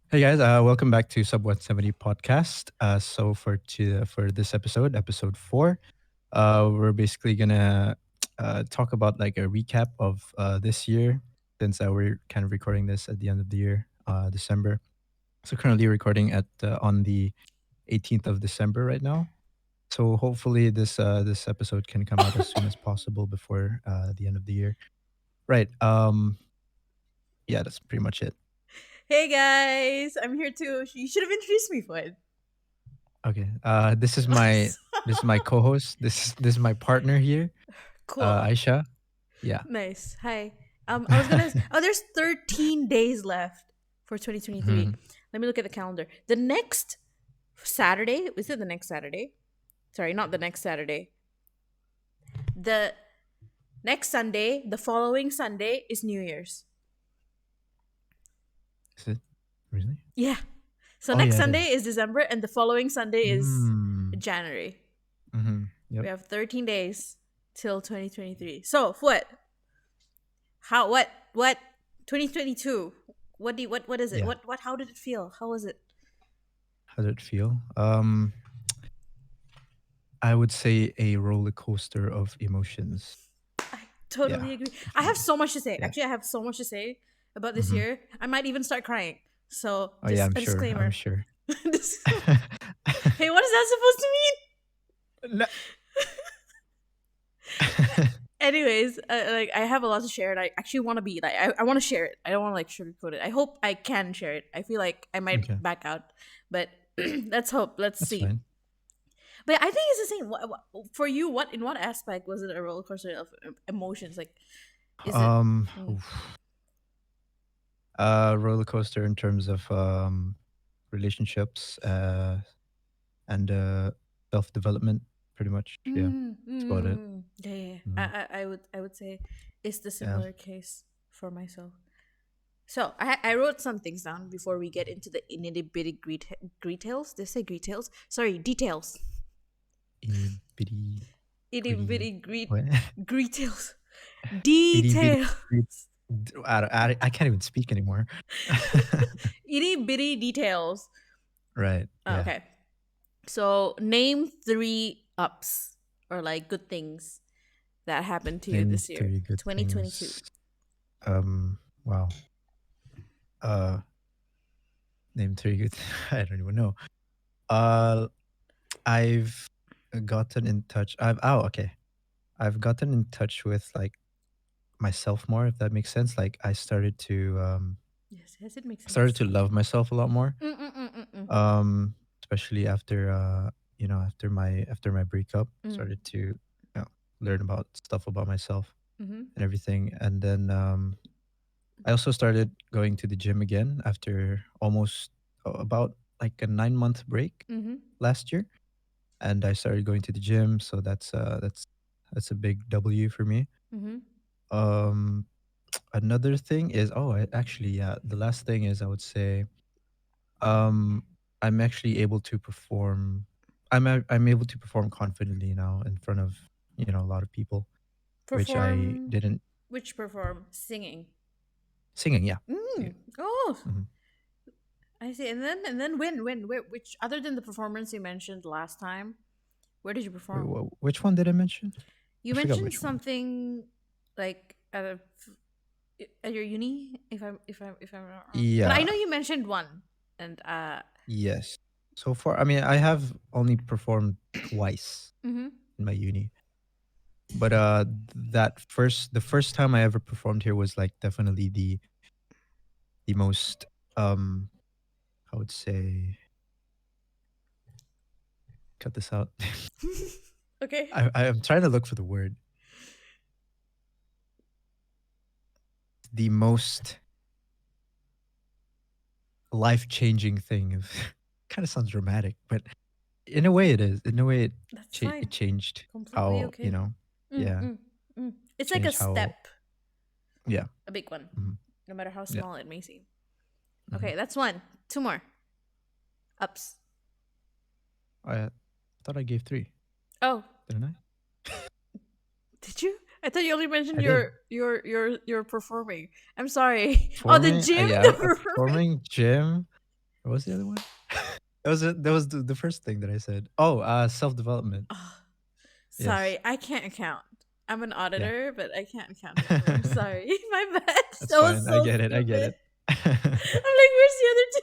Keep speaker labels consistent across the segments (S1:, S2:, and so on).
S1: Hey guys, welcome back to sub170 podcast. For this episode 4, we're basically gonna talk about like a recap of this year since we're kind of recording this at the end of the year, December. So currently recording at on the 18th of December right now. So hopefully this episode can come out as soon as possible before the end of the year. Right. Yeah, that's pretty much it.
S2: Hey guys, I'm here too. You should have introduced me, Fuad.
S1: Okay. This is my co-host. This is my partner here,
S2: Cool.
S1: Aisha. Yeah.
S2: Nice. Hi. I was gonna. Oh, there's 13 days left for 2023.
S1: Mhm.
S2: Let me look at the calendar. The next Saturday, is it the next Saturday? Sorry, not the next Saturday. The next Sunday, the following Sunday is New Year's.
S1: Is it really?
S2: Yeah. So
S1: Oh
S2: next
S1: yeah, it
S2: Sunday
S1: is.
S2: is December, and the following Sunday is
S1: Mm.
S2: January. We
S1: Yep.
S2: have 13 days till 2023. So, what? How? What? 2022. What is it?
S1: Yeah.
S2: What? How did it feel? How was it?
S1: How did it feel? I would say a roller coaster of emotions.
S2: I
S1: Yeah,
S2: totally agree. I have
S1: definitely.
S2: so much to say.
S1: Yeah.
S2: Actually, I have so much to say about this
S1: hmm
S2: year. I might even start crying. So,
S1: Oh yeah,
S2: just
S1: I'm
S2: a
S1: sure. I'm
S2: disclaimer.
S1: sure.
S2: Hey, what is that supposed to mean?
S1: No.
S2: Anyways, like I have a lot to share, and I actually want to be like I want to share it. I don't want to like sugarcoat it. I hope I can share it. I feel like I
S1: Okay,
S2: might back out, but let's hope. Let's
S1: that's
S2: see.
S1: fine.
S2: But I think it's the same. For you, what in what aspect was it a roller coaster of emotions? Like, is it? Mm.
S1: Oof. Roller coaster in terms of relationships, and self development, pretty much. Yeah, that's about it.
S2: Yeah, yeah, yeah.
S1: Mhm.
S2: I would say it's the
S1: Yeah.
S2: similar case for myself. So I wrote some things down before we get into the nitty bitty details. Did I say details? Sorry, details.
S1: Itty bitty
S2: Itty
S1: gritty.
S2: bitty
S1: What?
S2: details.
S1: Itty bitty.
S2: Detail.
S1: I can't even speak anymore.
S2: Itty bitty details.
S1: Right. Yeah.
S2: Okay. So name three ups or like good things that happened to you
S1: Name
S2: this year,
S1: three good
S2: 2022.
S1: things. Wow. Uh, name three good. I don't even know. Uh, I've gotten in touch. Okay. I've gotten in touch with like myself more, if that makes sense. Like
S2: Yes, yes, it makes
S1: I started
S2: sense.
S1: to love myself a lot more.
S2: Mm-mm-mm-mm-mm.
S1: Especially after after my breakup,
S2: Mm.
S1: started to learn about stuff about myself
S2: Mm-hmm.
S1: and everything. And then I also started going to the gym again after almost about like a 9 month break
S2: Mm-hmm.
S1: last year. And I started going to the gym, so that's a big W for me.
S2: Mm-hmm.
S1: Um, Another thing is, actually, yeah, the last thing is, I would say, um, I'm actually able to perform. I'm able to perform confidently now in front of a lot of people, which I
S2: Perform
S1: didn't.
S2: which perform singing.
S1: Singing, yeah, singing.
S2: Oh,
S1: hmm
S2: I see. And then which other than the performance you mentioned last time, where did you
S1: Wait,
S2: perform?
S1: which one did I mention?
S2: You
S1: I forgot
S2: mentioned
S1: which one.
S2: something like at your uni, if I'm not wrong. But I
S1: Yeah.
S2: know you mentioned one, and
S1: Yes. So far, I mean, I have only performed twice
S2: mm-hmm,
S1: in my uni, but the first time I ever performed here was like definitely the most I would say, cut this out.
S2: okay.
S1: I'm trying to look for the word. The most life changing thing. Kind of sounds dramatic, but in a way it is. In a way
S2: That's fine.
S1: it changed
S2: Completely
S1: how
S2: okay. Mm,
S1: yeah,
S2: mm, mm. It's like a
S1: changed how
S2: step,
S1: yeah.
S2: a big one,
S1: Mhm.
S2: no matter how
S1: Yeah.
S2: small it may seem.
S1: Mhm.
S2: Okay, that's one. Two more ups.
S1: I thought I gave 3,
S2: Oh,
S1: didn't I?
S2: did you? I thought you only mentioned
S1: I did.
S2: your performing. I'm sorry. Oh, the
S1: Performing,
S2: gym,
S1: yeah,
S2: the performing.
S1: performing, gym. What was the other one? That was the first thing that I said. Oh, self development.
S2: Oh,
S1: Yes.
S2: sorry, I can't count. I'm an
S1: Yeah.
S2: auditor, but I can't count anymore. Sorry, my bad.
S1: That's
S2: That was
S1: fine. I
S2: so
S1: get it. I get
S2: stupid.
S1: it.
S2: I'm like, where's the other two?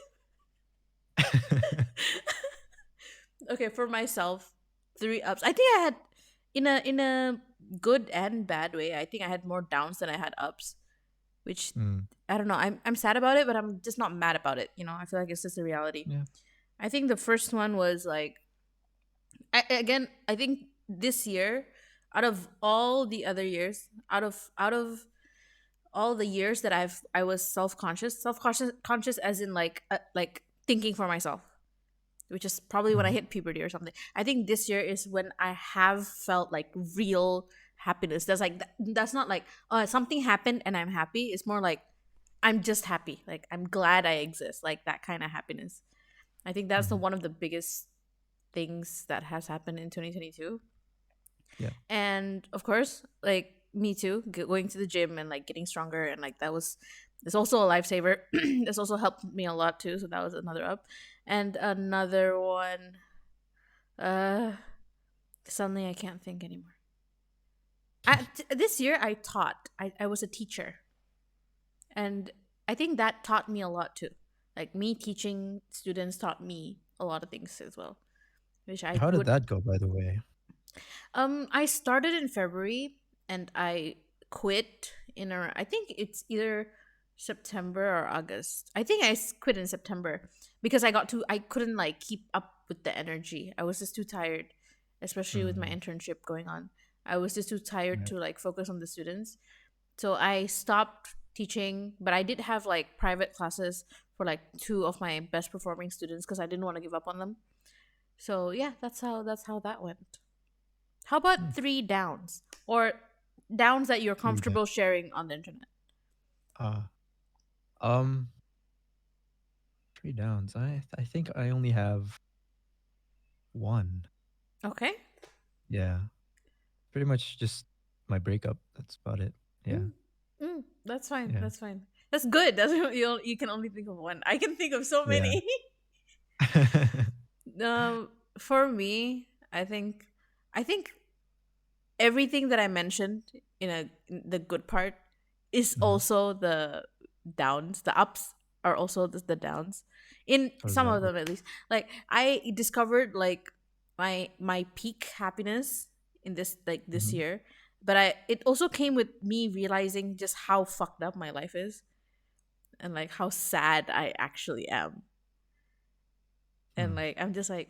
S2: Okay, for myself, three ups. I think I had in a good and bad way. I think I had more downs than I had ups, which
S1: Mm,
S2: I don't know. I'm sad about it, but I'm just not mad about it. I feel like it's just a reality.
S1: yeah.
S2: I think the first one was like again. I think this year, out of all the other years, out of all the years that I was self conscious as in like thinking for myself, which is probably when I
S1: Mm,
S2: hit puberty or something. I think this year is when I have felt like real happiness. That's not like something happened and I'm happy. It's more like I'm just happy. Like I'm glad I exist. Like that kind of happiness. I think that's the
S1: mhm.
S2: one of the biggest things that has happened in 2022.
S1: Yeah.
S2: And of course, like me too, going to the gym and like getting stronger, and like that was it's also a lifesaver. This also helped me a lot too, so that was another up. And another one, uh suddenly I can't think anymore. This year I was a teacher, and I think that taught me a lot too. Like me teaching students taught me a lot of things as well, which I
S1: How did
S2: would.
S1: that go, by the way?
S2: I started in February and I quit I think it's either September or August. I think quit in September because I couldn't like keep up with the energy. I was just too tired, especially with my
S1: Mm,
S2: internship going on. I was just too tired
S1: yeah.
S2: to like focus on the students. So I stopped teaching, but I did have like private classes for like two of my best performing students because I didn't want to give up on them. So yeah, that's how that went. How
S1: Hmm,
S2: about three downs or downs that you're
S1: three down.
S2: comfortable sharing on the internet?
S1: Uh, um, three downs. I think I only have one.
S2: Okay.
S1: Yeah. Pretty much just my breakup. That's about it. Yeah.
S2: Mm, that's fine.
S1: Yeah.
S2: That's fine. That's good. That's you can only think of one. I can think of so
S1: Yeah.
S2: many. um, for me, I think everything that I mentioned in the good part is
S1: Mhm.
S2: also the downs. The ups are also the downs. In
S1: How does
S2: some
S1: that
S2: of
S1: work?
S2: them, at least. Like I discovered like my peak happiness in this
S1: Mhm.
S2: year, but I it also came with me realizing just how fucked up my life is and like how sad I actually am. And
S1: Hmm.
S2: like I'm just like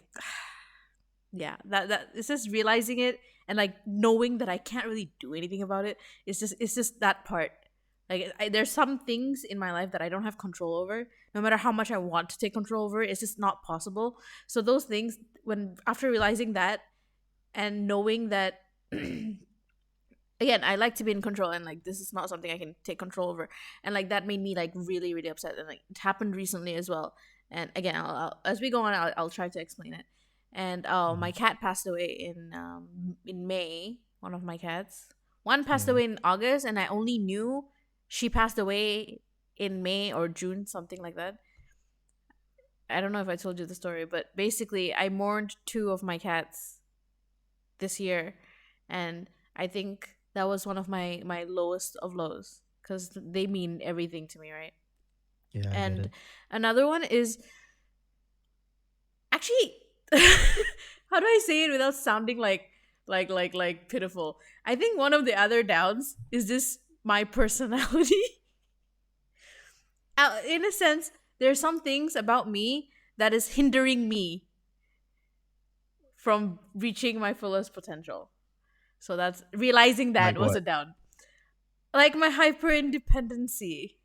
S2: yeah, that it's just realizing it and like knowing that I can't really do anything about it. It's just that part. Like there's some things in my life that I don't have control over. No matter how much I want to take control over, it's just not possible. So those things, when after realizing that and knowing that again, I like to be in control, and like this is not something I can take control over, and like that made me like really really upset, and like it happened recently as well. And again, as we go on, I'll try to explain it. And my
S1: Mhm.
S2: cat passed away in May. One of my cats. One passed
S1: Yeah.
S2: away in August, and I only knew she passed away in May or June, something like that. I don't know if I told you the story, but basically, I mourned two of my cats this year, and I think that was one of my lowest of lows because they mean everything to me, right?
S1: Yeah, I get
S2: And
S1: it.
S2: another one is actually how do I say it without sounding like pitiful? I think one of the other downs is this my personality. In a sense, there's some things about me that is hindering me from reaching my fullest potential. So that's realizing that
S1: Like
S2: was
S1: what?
S2: a down. Like my hyperindependency.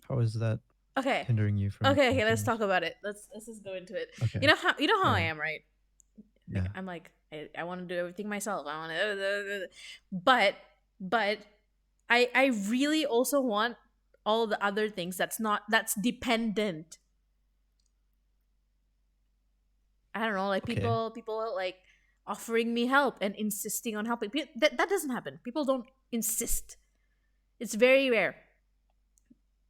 S1: How is that
S2: Okay.
S1: hindering you from
S2: Okay,
S1: reaching
S2: okay, let's talk
S1: finish?
S2: about it. Let's just go into it.
S1: Okay.
S2: You know how
S1: All
S2: I
S1: right.
S2: am, right? Like
S1: Yeah.
S2: I'm like I want to do everything myself. I want to but I really also want all the other things that's dependent. I don't know, like
S1: Okay.
S2: people like offering me help and insisting on helping. That doesn't happen. People don't insist. It's very rare.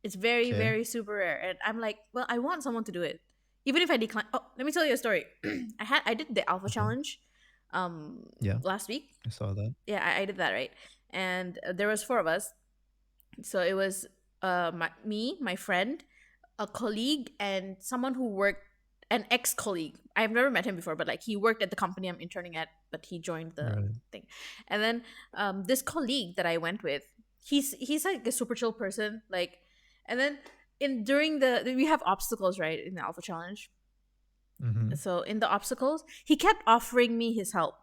S2: It's very,
S1: Okay.
S2: very super rare. And I'm like, well, I want someone to do it. Even if I decline. Oh, let me tell you a story. I did the alpha
S1: Uh-huh.
S2: challenge
S1: Yeah,
S2: last week.
S1: I saw that.
S2: Yeah, I did that, right? And there was four of us. So it was me, my friend, a colleague, and someone who worked, an ex-colleague. I've never met him before, but like he worked at the company I'm interning at, but he joined the
S1: Right.
S2: thing. And then this colleague that I went with, he's like a super chill person, like. And then in during the we have obstacles, right, in the alpha challenge.
S1: Mm-hmm.
S2: So in the obstacles, he kept offering me his help.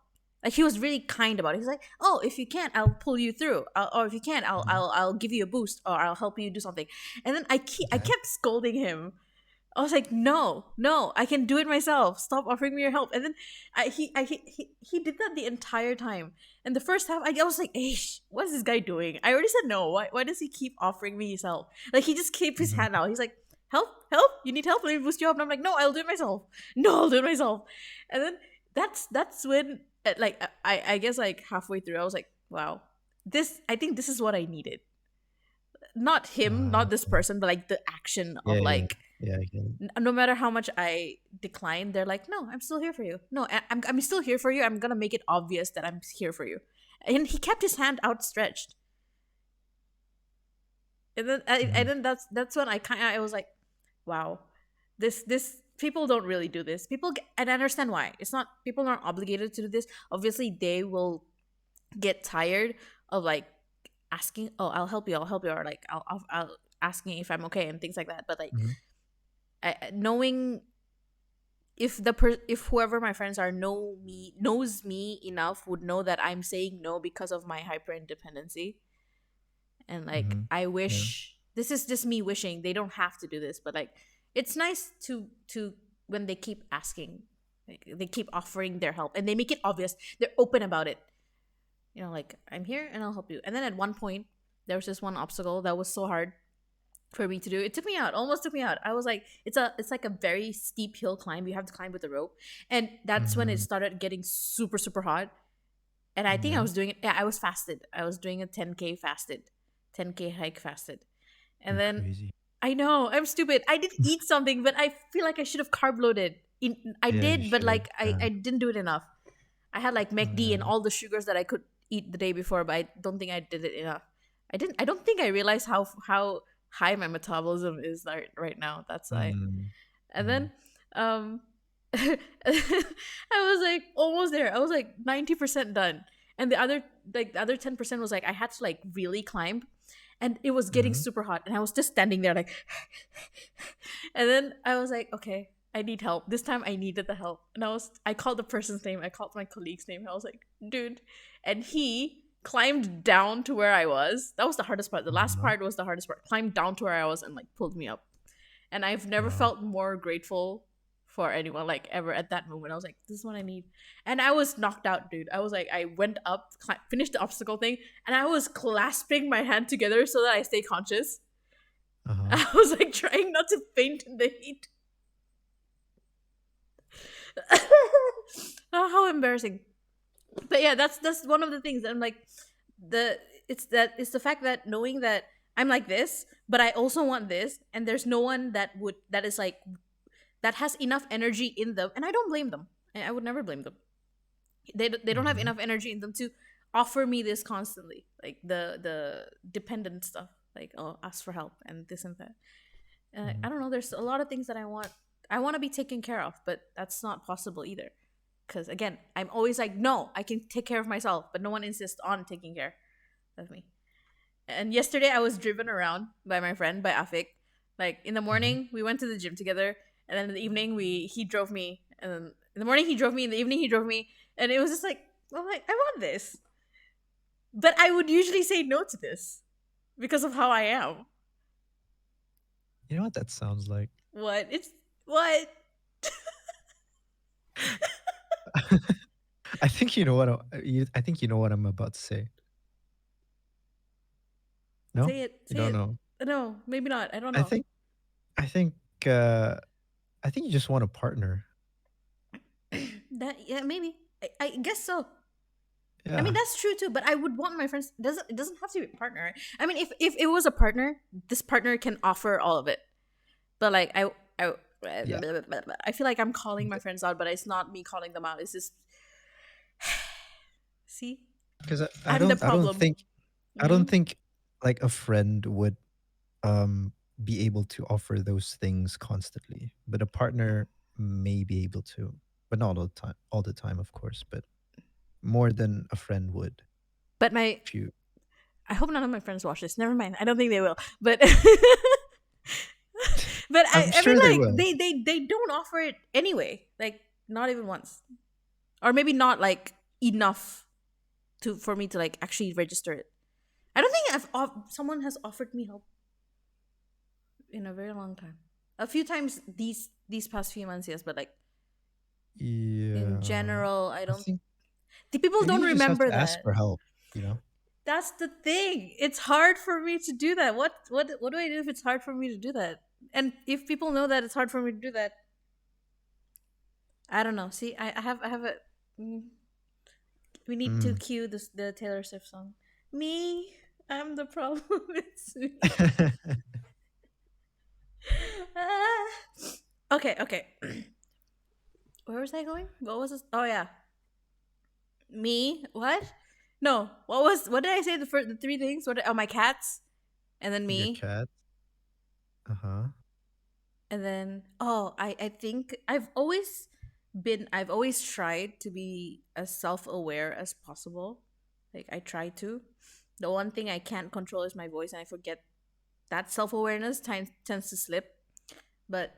S2: Like he was really kind about it. He's like, "Oh, if you can't, I'll pull you through. Or if you can't,
S1: Uh-huh.
S2: I'll give you a boost, or I'll help you do something." And then I
S1: Okay.
S2: kept scolding him. I was like, no, no, I can do it myself. Stop offering me your help. And then he did that the entire time. And the first half, I was like, hey, what is this guy doing? I already said no. Why does he keep offering me his help? Like, he just kept his
S1: Mm-hmm.
S2: hand out. He's like, help, help, you need help? Let me boost you up. And I'm like, no, I'll do it myself. No, I'll do it myself. And then that's when, like, I guess, like, halfway through, I was like, wow, I think this is what I needed. Not him, not this
S1: Okay.
S2: person, but like the action
S1: Yeah,
S2: of
S1: yeah,
S2: like,
S1: yeah. I get it.
S2: no matter how much I decline, they're like, no, I'm still here for you. No, I'm still here for you. I'm gonna make it obvious that I'm here for you. And he kept his hand outstretched.
S1: Mm-hmm.
S2: And then that's when I was like, wow, this people don't really do this. And I understand why. It's not, people aren't obligated to do this. Obviously, they will get tired of like asking, oh, I'll help you, or like I'll asking if I'm okay and things like that. But like,
S1: Mm-hmm.
S2: knowing if whoever my friends are knows me enough, would know that I'm saying no because of my hyper independency. And like,
S1: Mm-hmm.
S2: I
S1: Yeah.
S2: wish, this is just me wishing they don't have to do this, but like, it's nice to when they keep asking, like, they keep offering their help and they make it obvious, they're open about it, like, I'm here and I'll help you. And then at one point, there was this one obstacle that was so hard for me to do. It took me out, almost took me out. I was like, it's like a very steep hill climb. You have to climb with a rope. And that's when it
S1: Mm-hmm.
S2: started getting super, super hot. And I think I
S1: Yeah.
S2: was doing it. Yeah, I was fasted. I was doing a 10K fasted, 10K hike fasted. And
S1: You're
S2: then
S1: crazy.
S2: I know, I'm stupid. I did eat something, but I feel like I should have carb loaded. I
S1: Yeah, you
S2: did, but
S1: should.
S2: like
S1: Yeah.
S2: I didn't do it enough. I had like
S1: Oh,
S2: McD
S1: yeah.
S2: and all the sugars that I could eat the day before, but I don't think I did it enough. I don't think I realized how high my metabolism is right now. That's why.
S1: Mm.
S2: And
S1: Mm.
S2: then um I was like almost there. I was like 90% done. And the other 10% was like I had to like really climb, and it was getting
S1: Mm-hmm.
S2: super hot, and I was just standing there like and then I was like, okay, I need help. This time I needed the help. And I called the person's name, I called my colleague's name. I was like, dude. And he climbed down to where I was. That was the hardest part. The last
S1: Uh-huh.
S2: part was the hardest part. Climbed down to where I was and like pulled me up. And I've never
S1: Wow.
S2: felt more grateful for anyone, like, ever at that moment. I was like, this is what I need. And I was knocked out, dude. I was like, I went up, finished the obstacle thing, and I was clasping my hand together so that I stay conscious.
S1: Uh-huh.
S2: I was like trying not to faint in the heat. Oh, how embarrassing. But yeah, that's one of the things. I'm like, it's the fact that knowing that I'm like this, but I also want this, and there's no one that is like, that has enough energy in them, and I don't blame them. I would never blame them. They don't have
S1: Mm-hmm.
S2: enough energy in them to offer me this constantly, like the dependent stuff, like, oh, ask for help and this and that.
S1: Mm-hmm.
S2: I don't know. There's a lot of things that I want. I want to be taken care of, but that's not possible either. Because again, I'm always like, no, I can take care of myself, but no one insists on taking care of me. And yesterday, I was driven around by my friend, by Afik. Like in the
S1: Mm-hmm.
S2: morning, we went to the gym together, and then in the evening, he drove me. And then in the morning, he drove me. In the evening, he drove me, and it was just like, I'm like, I want this, but I would usually say no to this because of how I am.
S1: You know what that sounds like?
S2: What? It's what?
S1: I think you know what I think you know what I'm about to say. No?
S2: Say it.
S1: You
S2: Say
S1: don't
S2: it.
S1: know.
S2: No, maybe not. I don't
S1: I
S2: know.
S1: think I think uh I think you just want a partner.
S2: That, yeah, maybe. I guess so. I mean
S1: Yeah.
S2: that's true too, but I would want my friends. It doesn't have to be a partner. Right? I mean, if it was a partner, this partner can offer all of it. But like I
S1: Yeah.
S2: I feel like I'm calling my friends out, but it's not me calling them out. It's just see,
S1: Because
S2: I'm the
S1: I don't
S2: problem.
S1: think
S2: Hmm.
S1: like a friend would be able to offer those things constantly, but a partner may be able to, but not all the time, of course, but more than a friend would.
S2: But my
S1: If you,
S2: I hope none of my friends watch this. Never mind. I don't think they will. But but
S1: I'm
S2: I mean
S1: sure they
S2: like
S1: will.
S2: they don't offer it anyway. Like not even once. Or maybe not like enough to for me to like actually register it. I don't think someone has offered me help in a very long time. A few times these past few months, yes, but like in
S1: Yeah,
S2: general, I
S1: I
S2: don't.
S1: think
S2: The people
S1: I think
S2: don't
S1: you just have
S2: remember
S1: to ask
S2: that.
S1: for help. You know,
S2: That's the thing. It's hard for me to do that. What do I do if it's hard for me to do that? And if people know that it's hard for me to do that, I don't know. See, I have a. mm, We need to
S1: mm.
S2: cue the Taylor Swift song. Me, I'm the problem. It's me. Ah. Okay, okay. Where was I going? What was this? Oh yeah, me. What? No. What did I say? The three things. Oh, my cats, and then
S1: Your
S2: me,
S1: cat. Uh huh.
S2: and then I think I've always tried to be as self-aware as possible. Like I try to. The one thing I can't control is my voice, and I forget that self-awareness tends to slip. But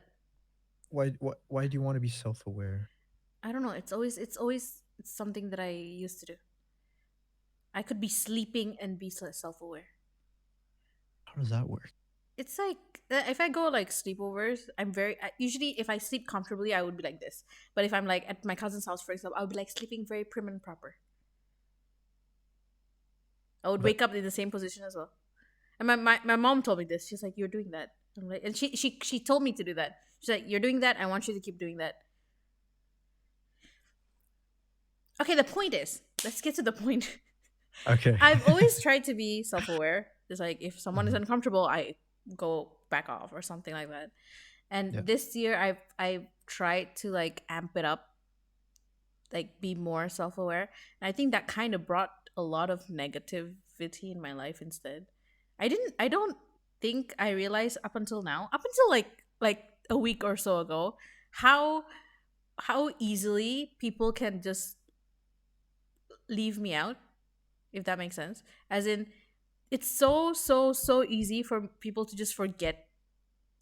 S1: Why do you want to be self-aware?
S2: I don't know. It's something that I used to do. I could be sleeping and be self-aware.
S1: How does that work?
S2: It's like if I go like sleepovers, usually if I sleep comfortably, I would be like this. But if I'm like at my cousin's house, for example, I would be like sleeping very prim and proper. I would
S1: But
S2: wake up in the same position as well. And my mom told me this. She's like, "You're doing that." I'm like, and she told me to do that. She's like, "You're doing that. I want you to keep doing that." Okay, the point is, let's get to the point.
S1: okay.
S2: I've always tried to be self-aware. It's like if someone is
S1: Mhm.
S2: uncomfortable, I go back off or something like that.
S1: Yeah.
S2: And this year, I've tried to like amp it up, like be more self-aware. And I think that kind of brought a lot of negativity in my life instead. I don't think I realized up until like a week or so ago, how how easily people can just leave me out, if that makes sense. As in, it's so easy for people to just forget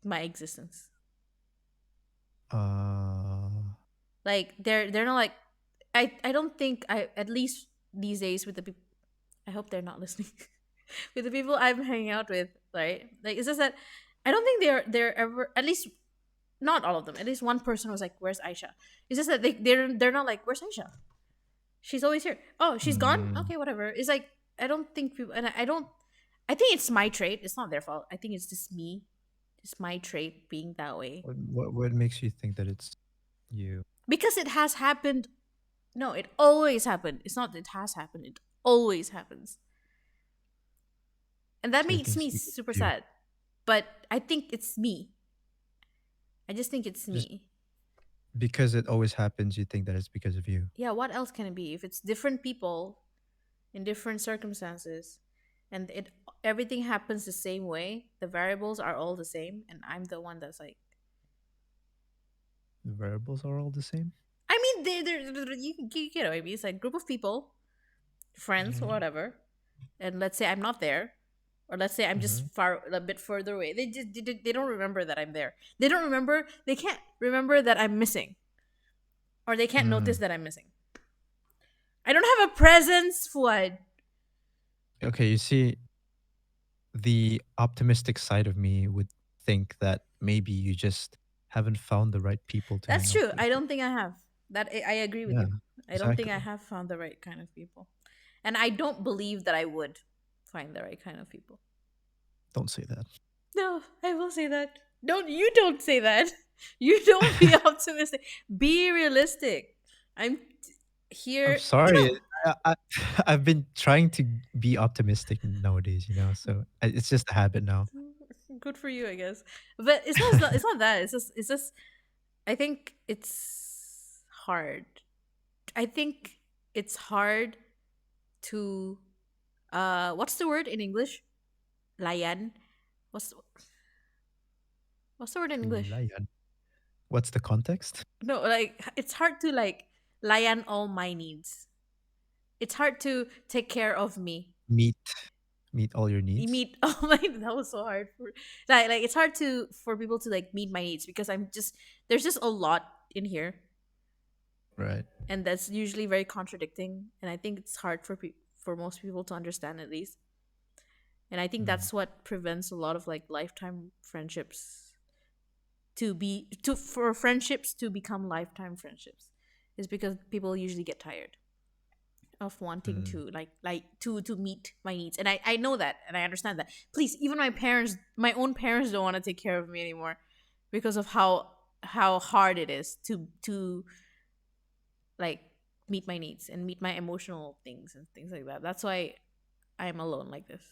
S2: my existence.
S1: Uh.
S2: Like they're not like I don't think I at least these days with the people. I hope they're not listening. With the people I'm hanging out with, right? Like it's just that I don't think they're ever, at least not all of them. At least one person was like, "Where's Aisha?" It's just that they're not like, "Where's Aisha? She's always here." Oh, she's gone.
S1: Mm,
S2: Okay, whatever. It's like I don't think people, and I don't. I think it's my trait. It's not their fault. I think it's just me. It's my trait being that way
S1: what makes you think that it's you?
S2: because it has happened. No, it always happened. It's not. It has happened. It always happens, and that
S1: So you
S2: makes
S1: think it's
S2: me
S1: because
S2: super
S1: of you?
S2: sad. But I think it's me. I just think it's
S1: Just
S2: me.
S1: because it always happens, you think that it's because of you.
S2: Yeah. What else can it be? If it's different people in different circumstances, and it everything happens the same way, the variables are all the same, and I'm the one that's like.
S1: The variables are all the same.
S2: I mean, you get what I mean. It's like a group of people, friends or
S1: Mm-hmm.
S2: whatever, and let's say I'm not there, or let's say I'm just
S1: Mm-hmm.
S2: a bit further away. They don't remember that I'm there. They don't remember. They can't remember that I'm missing, or they can't notice
S1: Mm.
S2: that I'm missing. I don't have a presence, Fuad.
S1: Okay, you see, the optimistic side of me would think that maybe you just haven't found the right people to hang
S2: That's
S1: out
S2: true.
S1: with.
S2: I don't think I have. I agree with
S1: Yeah,
S2: you. I don't think I
S1: exactly.
S2: have found the right kind of people, and I don't believe that I would find the right kind of people.
S1: Don't say
S2: No, I will say that. Don't say that. You don't be
S1: that.
S2: optimistic. Be realistic. I'm
S1: I'm
S2: here. You know,
S1: sorry. I I've been trying to be optimistic nowadays, you know. So it's just a habit now.
S2: Good for you, I guess. But it's not that. It's just I think it's hard. I think it's hard to what's the word in English? Layan. What's what's the word in English?
S1: Layan. What's the context?
S2: No, like it's hard to like layan all my needs. It's hard to take care of me.
S1: Meet meet all your
S2: You
S1: needs.
S2: meet all my that was so hard for like it's hard to for people to like meet my needs because I'm just there's just a lot in here
S1: Right.
S2: and that's usually very contradicting and I think it's hard for for most people to understand at least. And I think
S1: Mm,
S2: that's what prevents a lot of like lifetime friendships to be to for friendships to become lifetime friendships is because people usually get tired of wanting
S1: mm,
S2: to to meet my needs. And I know that and I understand that. Please, even my own parents don't want to take care of me anymore because of how hard it is to like meet my needs and meet my emotional things and things like that. That's why I am alone like this.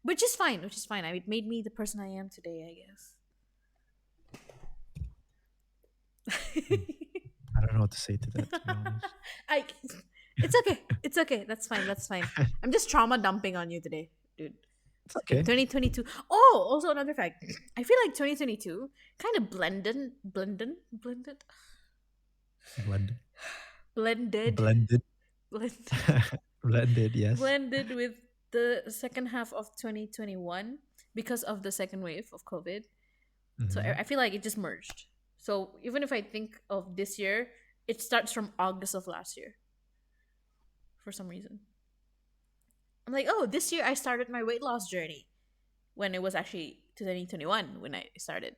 S2: Which is fine. It made me the person I am today, I guess.
S1: mm. I don't know what to say to that, to be honest.
S2: I it's okay. It's okay. That's fine. That's fine. I'm just trauma dumping on you today, dude.
S1: It's
S2: It's okay.
S1: okay.
S2: 2022. Oh, also another fact. I feel like 2022 kind of
S1: Blended.
S2: blended,
S1: Blended.
S2: blend,
S1: Blended, yes.
S2: blended with the second half of 2021 because of the second wave of COVID. So
S1: Hmm.
S2: I feel like it just merged. So even if I think of this year, it starts from August of last year for some reason. I'm like, oh, this year I started my weight loss journey when it was actually 2021 when I started.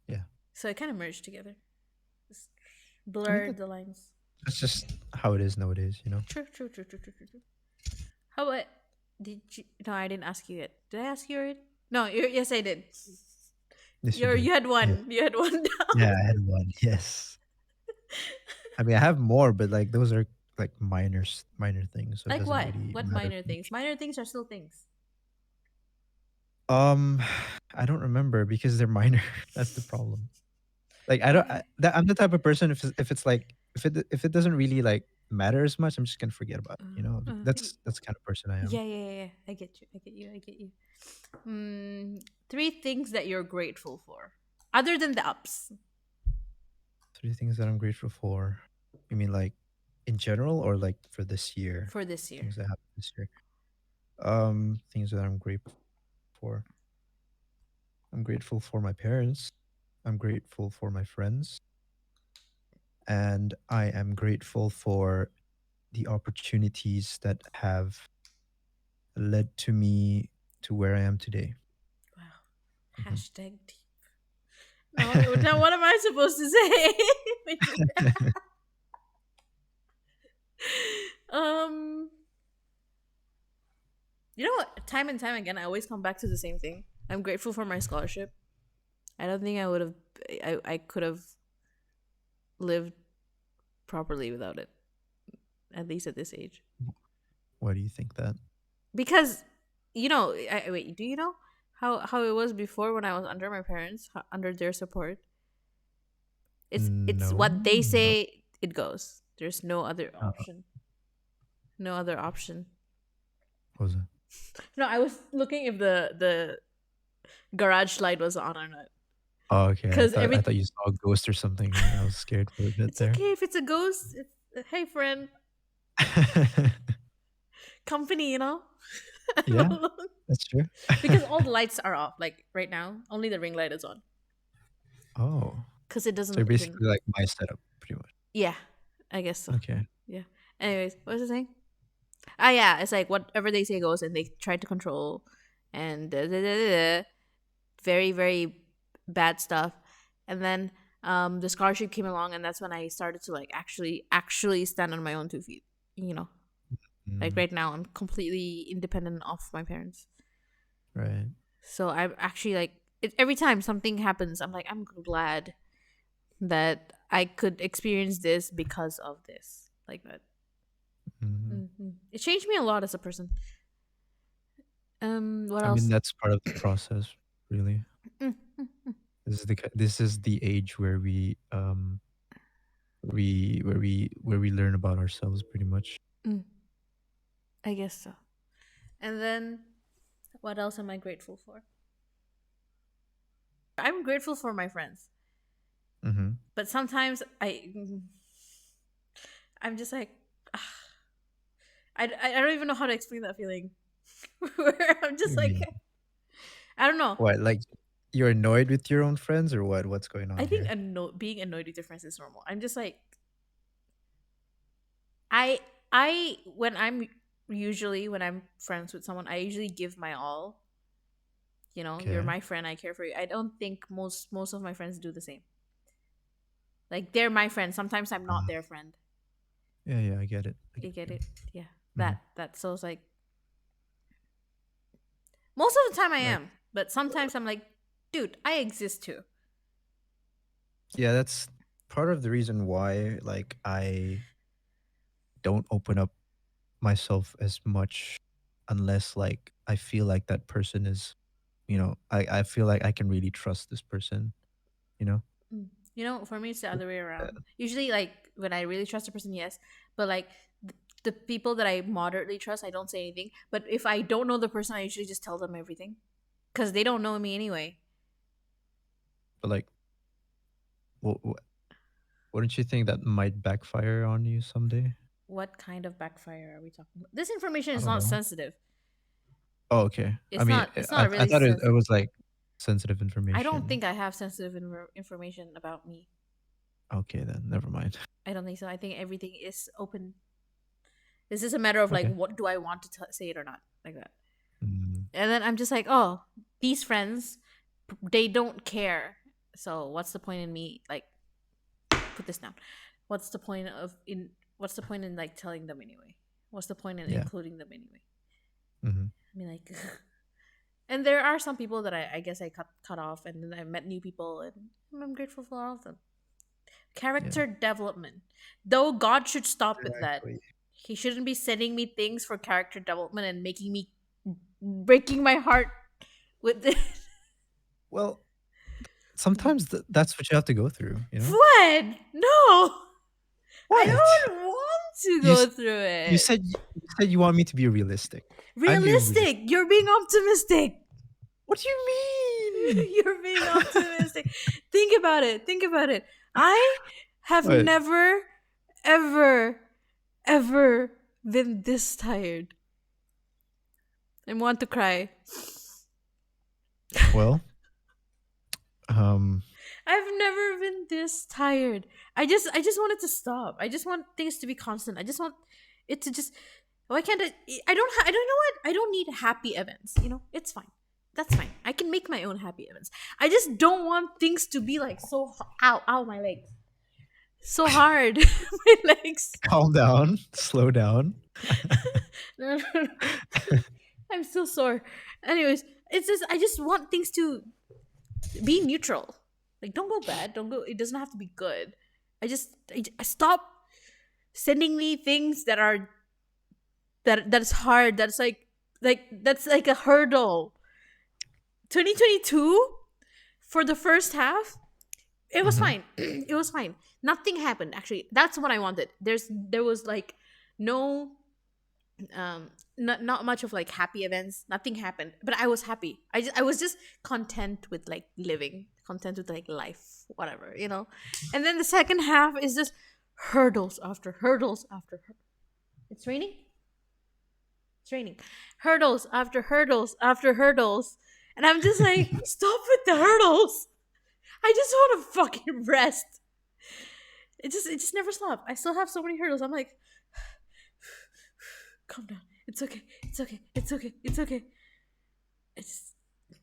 S1: Yeah.
S2: So it kind of merged together, just
S1: I mean,
S2: blurred the lines.
S1: that's just how it is nowadays, you know?
S2: True, true, true, true, true, true. True. How about did you? No, I didn't ask you yet. Did I ask you already? No, yes, I did.
S1: Yes, you did.
S2: You had
S1: Yeah.
S2: one. You had one down.
S1: Yeah, I had one. Yes. I mean, I have more, but like those are like minor things, so it
S2: Like
S1: doesn't
S2: what?
S1: really
S2: What
S1: matter
S2: minor
S1: too
S2: things?
S1: much.
S2: Minor things are still things.
S1: Um, I don't remember because they're minor. That's the problem. Like I don't.
S2: Okay.
S1: I'm the type of person if it's like if it doesn't really like matter as much, I'm just gonna forget about it. You know,
S2: Y-
S1: that's the kind of person I am.
S2: yeah, yeah, yeah, yeah. I get you. I get you. I get you. Three things that you're grateful for, other than the ups,
S1: Three things that I'm grateful for. You mean like in general or like for this year?
S2: for this year.
S1: Things that happened this year. Things that I'm grateful for. I'm grateful for my parents. I'm grateful for my friends, and I am grateful for the opportunities that have led to me to where I am today.
S2: Wow.
S1: Mhm.
S2: Hashtag deep. Now what am I supposed to say? um, you know what? Time and time again, I always come back to the same thing. I'm grateful for my scholarship. I don't think I would have, I could have lived properly without it, at least at this age.
S1: Why do you think that?
S2: Because, wait, do you know how it was before when I was under my parents, under their support? It's
S1: No,
S2: what they
S1: no.
S2: say. It goes. There's no other option. No other option.
S1: What was it?
S2: No, I was looking if the garage light was on or not.
S1: Oh, okay.
S2: Because
S1: I
S2: every
S1: thought you saw a ghost or something. I was scared for a bit
S2: it's
S1: there.
S2: okay if it's a ghost. Hey friend, company, I'm
S1: Yeah,
S2: alone.
S1: that's true.
S2: Because all the lights are off. Like right now, only the ring light is on.
S1: Oh,
S2: Because it
S1: so you're
S2: doesn't even.
S1: basically like my setup, pretty much.
S2: Yeah, I guess so.
S1: Okay.
S2: Yeah. Anyways, what was I saying? Ah, yeah. It's like whatever they say goes, and they try to control, and very very bad stuff. And then the scholarship came along, and that's when I started to like actually stand on my own 2 feet. You know, like
S1: Mm,
S2: right now, I'm completely independent of my parents.
S1: right.
S2: So I'm actually like every time something happens, I'm like I'm glad that I could experience this because of this, like that. It changed me a lot as a person. What
S1: I mean,
S2: else?
S1: that's part of the process, really.
S2: Mm,
S1: This is the age where we learn about ourselves pretty much.
S2: mm, I guess so. And then what else am I grateful for? I'm grateful for my friends,
S1: Mm-hmm.
S2: but sometimes I'm just like, I don't even know how to explain that feeling. Where I'm
S1: You
S2: just like,
S1: mean
S2: I don't know.
S1: what? Like you're annoyed with your own friends, or what? What's going
S2: I
S1: on
S2: think
S1: here?
S2: being annoyed with your friends is normal. I'm just like, I I when I'm usually when I'm friends with someone, I usually give my all. You know, you're
S1: Okay.
S2: my friend, I care for you. I don't think most of my friends do the same. Like they're my friend. Sometimes I'm not
S1: Uh,
S2: their friend.
S1: yeah, yeah, I get it. I
S2: You
S1: get
S2: get
S1: you.
S2: it? Yeah.
S1: Mm-hmm.
S2: That so it's like most of the time I
S1: Right.
S2: am, but sometimes I'm like, dude, I exist too.
S1: Yeah, that's part of the reason why like I don't open up myself as much unless like I feel like that person is, I feel like I can really trust this person, you know?
S2: Mm. You know, for me, it's the other way around.
S1: Uh,
S2: Usually, like when I really trust a person, yes, but like the people that I moderately trust, I don't say anything. But if I don't know the person, I usually just tell them everything because they don't know me anyway.
S1: but like, what wouldn't you think that might backfire on you someday?
S2: What kind of backfire are we talking about? This information
S1: I
S2: is
S1: don't
S2: not
S1: know.
S2: sensitive.
S1: Oh, okay. I
S2: It's
S1: mean,
S2: not. It's
S1: I
S2: not
S1: I
S2: really
S1: thought it
S2: sensitive.
S1: was like sensitive
S2: I don't
S1: information.
S2: think I have sensitive information about me.
S1: Okay, then never mind.
S2: I don't think so. I think everything is open. This is a matter of like,
S1: Okay.
S2: what do I want to say it or not, like that.
S1: Mm,
S2: And then I'm just like, oh, these friends, they don't care. So what's the point in me like put this down? What's the point of in what's the point in like telling them anyway? What's the point in
S1: yeah.
S2: including them anyway?
S1: Hmm.
S2: I mean like and there are some people that I guess I cut off and then I met new people and I'm grateful for all of them.
S1: Yeah.
S2: Character development. Though God should stop with that.
S1: Exactly.
S2: He shouldn't be sending me things for character development and making me breaking my heart with it.
S1: Well, sometimes that's what you have to go through, you know?
S2: Fred, no, I
S1: What?
S2: don't want to
S1: You
S2: go
S1: s-
S2: through
S1: you
S2: it.
S1: said you said you want me to be realistic. I'm being realistic.
S2: Realistic. You're being optimistic.
S1: What do you mean?
S2: You're being optimistic. Think about it. Think about it. I have
S1: What?
S2: never, ever, ever been this tired and want to cry.
S1: Well, um,
S2: I've never been this tired. I just want it to stop. I just want things to be constant. I just want it to just why can't it I don't know what? I don't need happy events, you know? It's fine. That's fine. I can make my own happy events. I just don't want things to be like so ow my legs. So hard. My legs.
S1: calm down, slow down.
S2: No, no, no. I'm still sore. Anyways, it's just I just want things to be neutral. Like don't go bad. Don't go. It doesn't have to be good. I stop sending me things that are that's hard. That's like a hurdle. 2022 for the first half, it was
S1: Hmm.
S2: fine. It was fine. Nothing happened. Actually, that's what I wanted. There was like no not much of like happy events. Nothing happened, but I was happy. I was just content with like living, content with like life, whatever, you know. And then the second half is just hurdles after hurdles after it's raining. It's raining. Hurdles after hurdles after hurdles. And I'm just like, stop with the hurdles. I just want to fucking rest. It just never stopped. I still have so many hurdles. I'm like, calm down. It's okay. It's okay. It's okay. It's okay. It just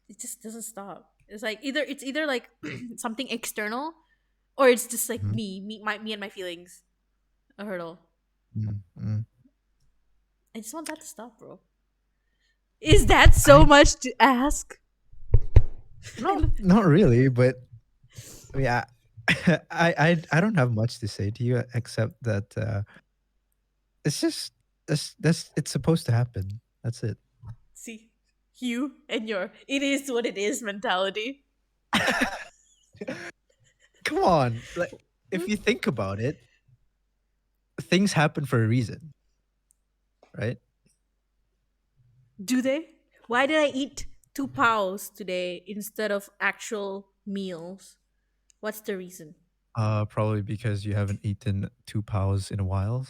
S2: it just doesn't stop. It's like either like something external or it's just like
S1: Hmm.
S2: me and my feelings. A hurdle.
S1: Hmm.
S2: I just want that to stop, bro. Is that so
S1: I
S2: much to ask?
S1: not really, but I mean, I don't have much to say to you except that it's just. That's it's supposed to happen. That's it.
S2: See, you and your "it is what it is" mentality.
S1: Come on. Like if you think about it, things happen for a reason, right?
S2: Do they? Why did I eat 2 pows today instead of actual meals? What's the reason?
S1: Probably because you haven't eaten 2 pows in a while.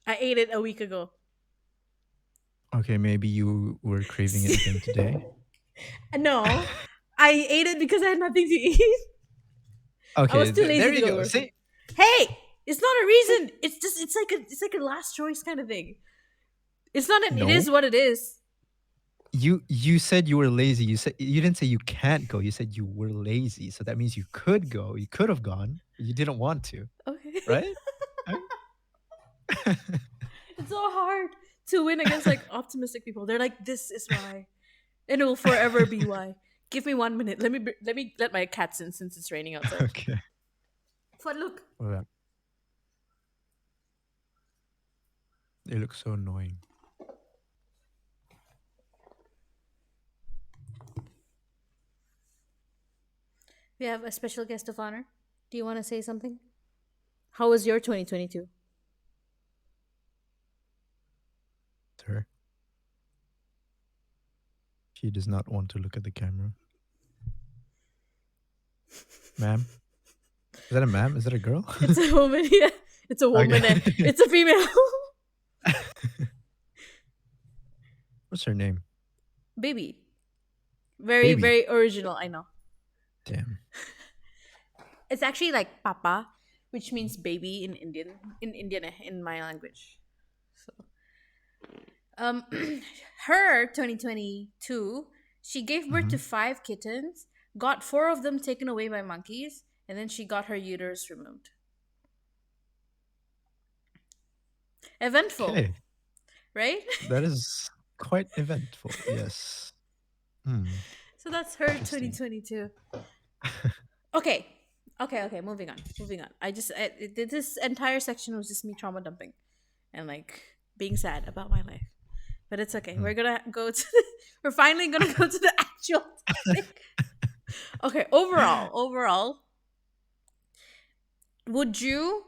S2: I ate it a week ago.
S1: Okay, maybe you were craving it again today.
S2: No, I ate it because I had nothing to eat. I was
S1: Okay,
S2: too lazy
S1: there
S2: to
S1: you
S2: go
S1: go.
S2: grocery.
S1: See,
S2: Hey, it's not a reason. It's just it's like a last choice kind of thing. It's not an it
S1: no,
S2: is what it is.
S1: you said you were lazy. You didn't say you can't go. You said you were lazy. So that means you could go. You could have gone, but you didn't want to,
S2: Okay.
S1: right? Right?
S2: It's so hard to win against like optimistic people. They're like, this is why. And it will forever be why. Give me 1 minute. Let me let my cats in since it's raining outside.
S1: Okay.
S2: But look,
S1: Well, they look so annoying.
S2: we have a special guest of honor. Do you want to say something? How was your 2022?
S1: Sir, she does not want to look at the camera. Ma'am, is that a ma'am? Is that a girl?
S2: It's a woman. Yeah, it's a woman.
S1: Okay.
S2: It's a female.
S1: What's her name?
S2: Baby. Very,
S1: Baby.
S2: very original. I know.
S1: Damn.
S2: It's actually like papa, which means baby in Indian. In Indian, in my language. So, um, her 2022, she gave birth
S1: Hmm.
S2: to 5 kittens, got 4 of them taken away by monkeys, and then she got her uterus removed. Eventful,
S1: Okay.
S2: right?
S1: That is quite eventful. Yes. Hmm.
S2: So that's her
S1: Interesting.
S2: 2022. Okay. Okay, moving on. Moving on. This entire section was just me trauma dumping and like being sad about my life. But it's okay.
S1: Hmm.
S2: We're going to go to we're finally going to go to the actual topic. Okay, overall, would you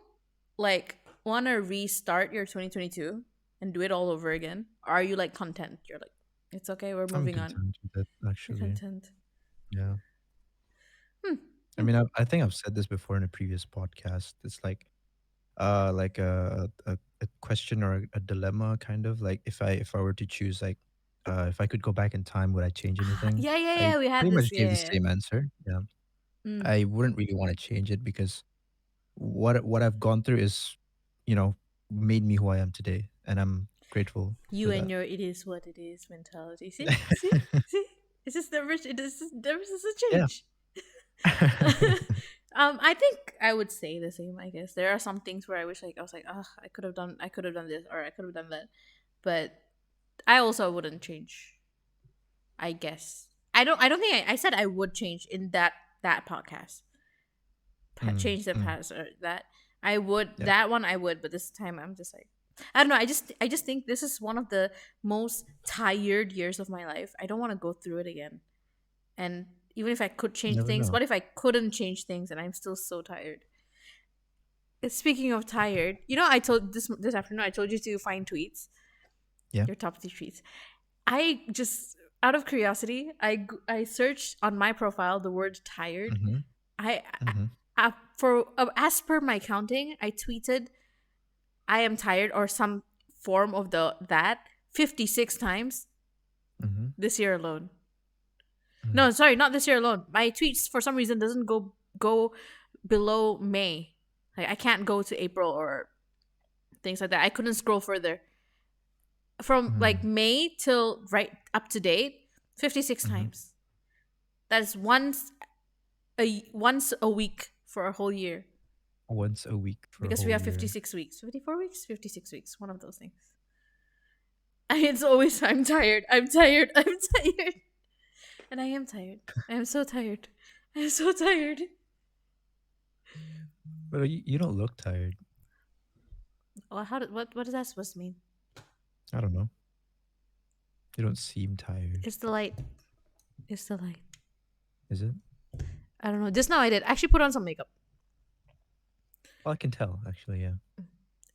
S2: like want to restart your 2022 and do it all over again? Or are you like content? You're like it's okay, we're
S1: I'm
S2: moving on.
S1: content with that,
S2: You're
S1: actually.
S2: content.
S1: Yeah.
S2: Hmm.
S1: I
S2: Hmm.
S1: mean, I think I've said this before in a previous podcast. It's like a question or a dilemma, kind of like if I were to choose, like, if I could go back in time, would I change anything?
S2: Yeah, yeah,
S1: I
S2: yeah. We had
S1: pretty
S2: this.
S1: much gave
S2: Yeah,
S1: the
S2: yeah.
S1: same answer. Yeah.
S2: Mm.
S1: I wouldn't really want to change it because what I've gone through is, you know, made me who I am today, and I'm grateful
S2: You
S1: for
S2: and
S1: that.
S2: your "it is what it is" mentality. See, see, see. It's just there is a
S1: Yeah.
S2: change. I think I would say the same. I guess there are some things where I wish like I was like, oh, I could have done this, or I could have done that, but I also wouldn't change. I guess I don't think I said I would change in that podcast.
S1: Mm,
S2: Change the
S1: mm,
S2: past or that I would
S1: yeah.
S2: that one I would, but this time I'm just like I don't know. I just think this is one of the most tired years of my life. I don't want to go through it again. And even if I could
S1: You
S2: change
S1: never
S2: things,
S1: know.
S2: what if I couldn't change things and I'm still so tired? Speaking of tired, I told this afternoon I told you to find tweets,
S1: Yeah.
S2: your top 3 tweets. I just out of curiosity, I searched on my profile the word tired.
S1: Mm-hmm.
S2: I
S1: Mm-hmm.
S2: for as per my counting, I tweeted I am tired or some form of the that 56 times
S1: Mm-hmm.
S2: this year alone.
S1: Mm.
S2: No, sorry, not this year alone. My tweets for some reason doesn't go below May. Like I can't go to April or things like that. I couldn't scroll further. From like
S1: Mm.
S2: May till right up to date, 56
S1: Mm-hmm.
S2: times. That is once a week for a whole year
S1: Once a week for a
S2: because we
S1: whole
S2: have
S1: year.
S2: 56 weeks. 54 weeks? 56 weeks, one of those things. It's always I'm tired. I'm tired. I'm tired. And I am tired. I am so tired. I am so tired.
S1: But you don't look tired.
S2: Well, what is that supposed to mean?
S1: I don't know. You don't seem tired.
S2: It's the light. It's the light.
S1: Is it?
S2: I don't know. Just now I did. I actually put on some makeup.
S1: Well, I can tell actually. Yeah.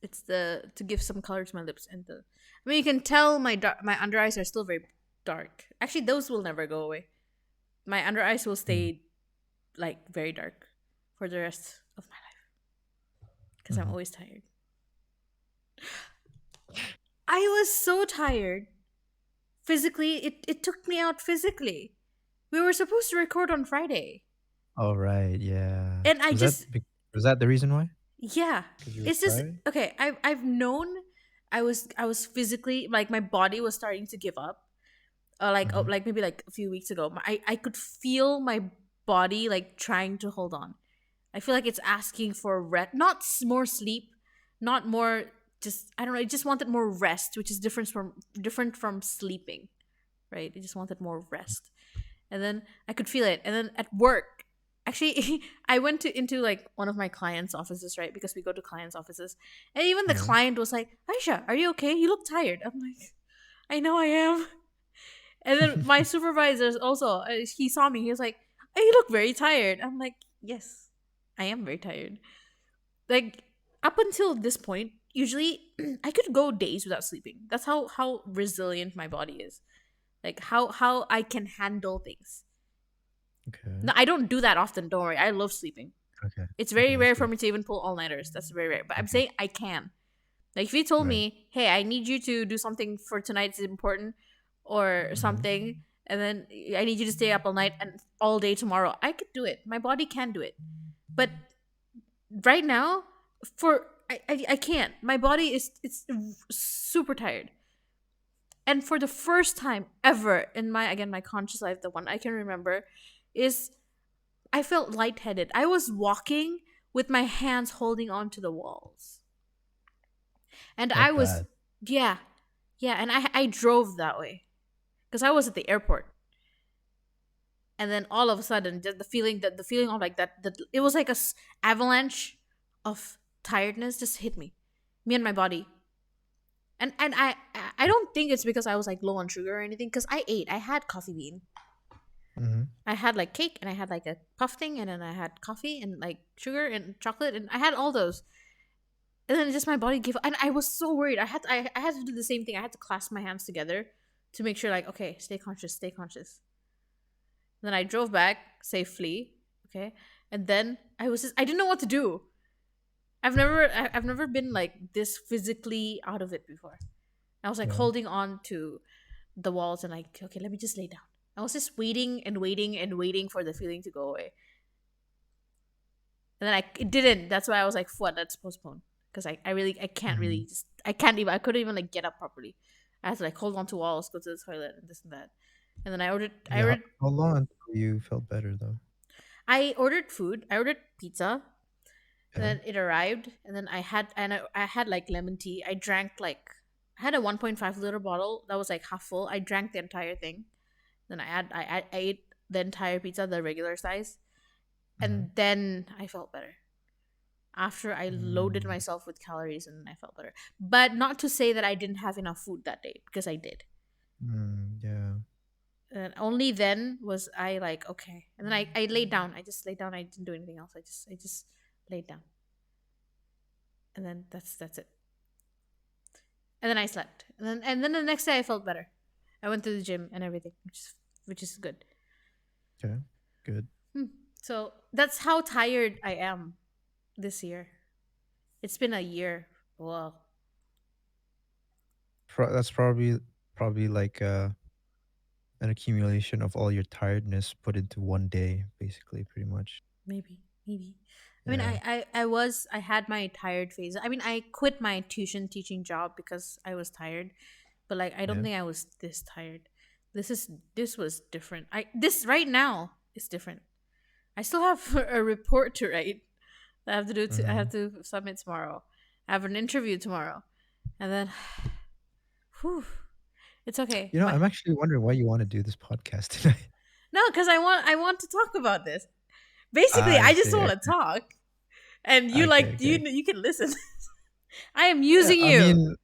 S2: It's the to give some color to my lips and the. I mean, you can tell my under eyes are still very dark. Actually, those will never go away. My under eyes will
S1: Mm.
S2: stay like very dark for the rest of my life because I'm
S1: Hmm.
S2: always tired. I was so tired physically. It took me out physically. We were supposed to record on Friday,
S1: All right. Yeah.
S2: and I
S1: Was that
S2: just
S1: was that the reason why?
S2: yeah.
S1: Because you were
S2: It's just
S1: tired.
S2: okay. I've known I was physically like my body was starting to give up.
S1: Mm-hmm.
S2: Like maybe like a few weeks ago, I could feel my body like trying to hold on. I feel like it's asking for rest, not more sleep, not more. Just I don't know. It just wanted more rest, which is different from sleeping, right? It just wanted more rest, and then I could feel it. And then at work, actually, I went to into like one of my clients' offices, right? Because we go to clients' offices, and even the
S1: Yeah.
S2: client was like, "Aisha, are you okay? You look tired." I'm like, "I know I am." And then my supervisors also, he saw me. He was like, "Oh, you look very tired." I'm like, "Yes, I am very tired." Like up until this point, usually I could go days without sleeping. That's how resilient my body is. Like how I can handle things.
S1: Okay.
S2: No, I don't do that often. Don't worry. I love sleeping.
S1: Okay.
S2: It's
S1: Okay.
S2: very
S1: That's
S2: rare for
S1: good.
S2: me to even pull all nighters. That's very rare. But I'm
S1: Okay.
S2: saying I can. Like if you told
S1: Right.
S2: me, "Hey, I need you to do something for tonight. It's important," or
S1: Mm-hmm.
S2: something, and then I need you to stay up all night and all day tomorrow, I could do it. My body can do it. But right now, I can't. My body is it's super tired. And for the first time ever in my again my conscious life, the one I can remember, is I felt lightheaded. I was walking with my hands holding onto the walls. And I
S1: That
S2: was
S1: bad.
S2: yeah. Yeah, and I drove that way because I was at the airport. And then all of a sudden just the feeling of like that it was like avalanche of tiredness just hit me and my body. And I don't think it's because I was like low on sugar or anything because I had coffee bean.
S1: Mm-hmm.
S2: I had like cake and I had like a puff thing and then I had coffee and like sugar and chocolate and I had all those. And then just my body gave up and I was so worried. I had to do the same thing. I had to clasp my hands together to make sure like okay, stay conscious, stay conscious. And then I drove back safely, okay? And then I didn't know what to do. I've never been like this physically out of it before. I was like
S1: Yeah.
S2: holding on to the walls and like, okay, let me just lay down. I was just waiting and waiting and waiting for the feeling to go away. And then it didn't. That's why I was like, what? Let's postpone. Because I can't
S1: Mm-hmm.
S2: really just, I can't even, I couldn't even like get up properly. I had to like hold on to walls, go to the toilet and this and that. And then
S1: Yeah. How long until you felt better though?
S2: I ordered food. I ordered pizza. And
S1: Yeah.
S2: then it arrived. And then I had like lemon tea. I drank like, I had a 1.5 liter bottle that was like half full. I drank the entire thing. Then I ate the entire pizza, the regular size.
S1: Mm-hmm.
S2: And then I felt better after I loaded
S1: Mm.
S2: myself with calories and I felt better. But not to say that I didn't have enough food that day because I did.
S1: Mm. Yeah.
S2: And only then was I like okay. And then I laid down. I just laid down. I didn't do anything else. I just laid down. And then that's it. And then I slept. And then the next day I felt better. I went to the gym and everything, which is good.
S1: Okay. Good.
S2: Hmm. So that's how tired I am this year. It's been a year. Well,
S1: That's probably like an accumulation of all your tiredness put into one day, basically, pretty much.
S2: maybe. I mean,
S1: Yeah.
S2: I had my tired phase. I mean, I quit my tuition teaching job because I was tired, but like I don't
S1: Yeah.
S2: think I was this tired. This was different. This right now is different. I still have a report to write. I
S1: Mm-hmm.
S2: have to submit tomorrow. I have an interview tomorrow, and then, whew, it's okay.
S1: I'm actually wondering why you want to do this podcast tonight.
S2: No, because I want to talk about this. Basically,
S1: I
S2: I just
S1: see.
S2: want to
S1: Okay.
S2: talk, and you
S1: Okay.
S2: like
S1: Okay.
S2: you can listen. I am
S1: Yeah.
S2: using
S1: I
S2: you.
S1: mean,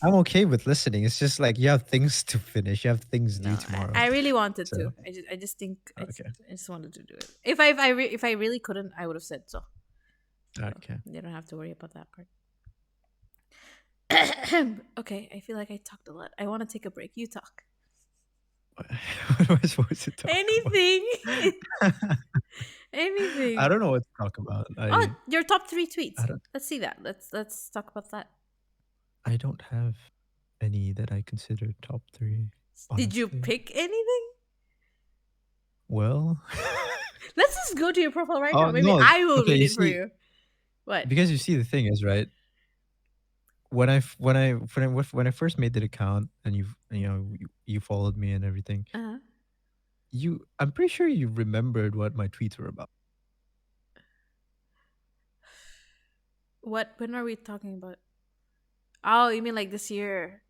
S1: I'm okay with listening. It's just like you have things to finish. You have things
S2: No,
S1: due tomorrow.
S2: I really wanted
S1: So
S2: to. I just think
S1: okay,
S2: I just wanted to do it. If I really couldn't, I would have said so. So
S1: okay.
S2: you don't have to worry about that part. Okay, I feel like I talked a lot. I want to take a break. You talk.
S1: What am I supposed to talk
S2: Anything.
S1: about? I
S2: Anything.
S1: don't know what to talk about.
S2: Oh, your top three tweets.
S1: I don't
S2: Let's see that. Let's talk about that.
S1: I don't have any that I consider top three,
S2: Did you
S1: honestly.
S2: pick anything?
S1: Well,
S2: Let's just go to your profile right now.
S1: oh
S2: Maybe
S1: no.
S2: I will
S1: Okay,
S2: read
S1: you
S2: it for
S1: see,
S2: you. What?
S1: because you see, the thing is, right? When I first made that account and you followed me and everything,
S2: Uh,
S1: I'm pretty sure you remembered what my tweets were about.
S2: what? When are we talking about? Oh, you mean like this year?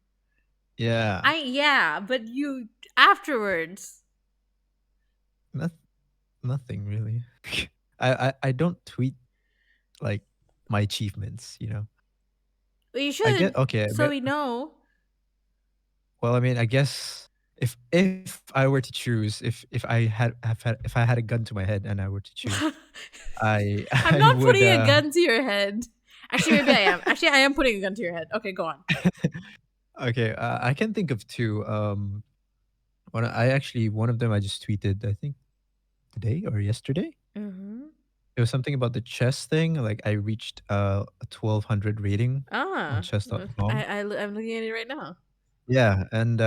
S1: Yeah,
S2: I yeah, but you afterwards.
S1: not, nothing really. I don't tweet like my achievements.
S2: Well, you
S1: I get
S2: should,
S1: okay.
S2: so we know.
S1: Well, I mean, I guess if I were to choose, if I had a gun to my head and I were to choose, I
S2: I'm
S1: I
S2: not
S1: would
S2: putting a gun to your head. Actually, maybe I am. Actually, I am putting a gun to your head. Okay, go on.
S1: okay, I can think of two. One of them I just tweeted, I think today or yesterday.
S2: Mm-hmm.
S1: It was something about the chess thing. Like I reached a 1200 rating on
S2: Ah,
S1: chess.com.
S2: I'm looking at it right now.
S1: Yeah, and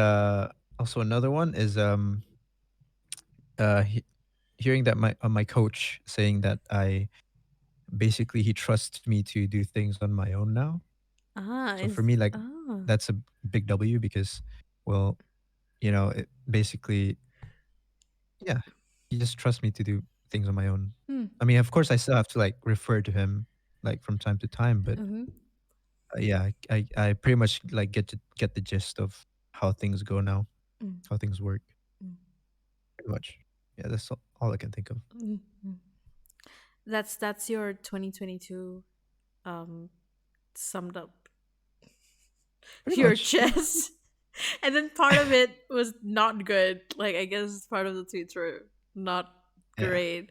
S1: also another one is he, hearing that my coach saying that I basically he trusts me to do things on my own now.
S2: Ah,
S1: So for
S2: is
S1: me, like
S2: ah.
S1: that's a big W because, well, it basically, yeah, he just trusts me to do things on my own.
S2: Hmm.
S1: I mean, of course, I still have to like refer to him like from time to time, but
S2: Mm-hmm.
S1: yeah, I pretty much like get the gist of how things go now,
S2: Mm,
S1: how things work,
S2: mm,
S1: pretty much. Yeah, that's all I can think of.
S2: mm, mm. That's your 2022 um summed up
S1: Pretty
S2: your
S1: much, yeah.
S2: chest. And then part of it was not good. Like I guess part of the tweets were not
S1: Yeah.
S2: great.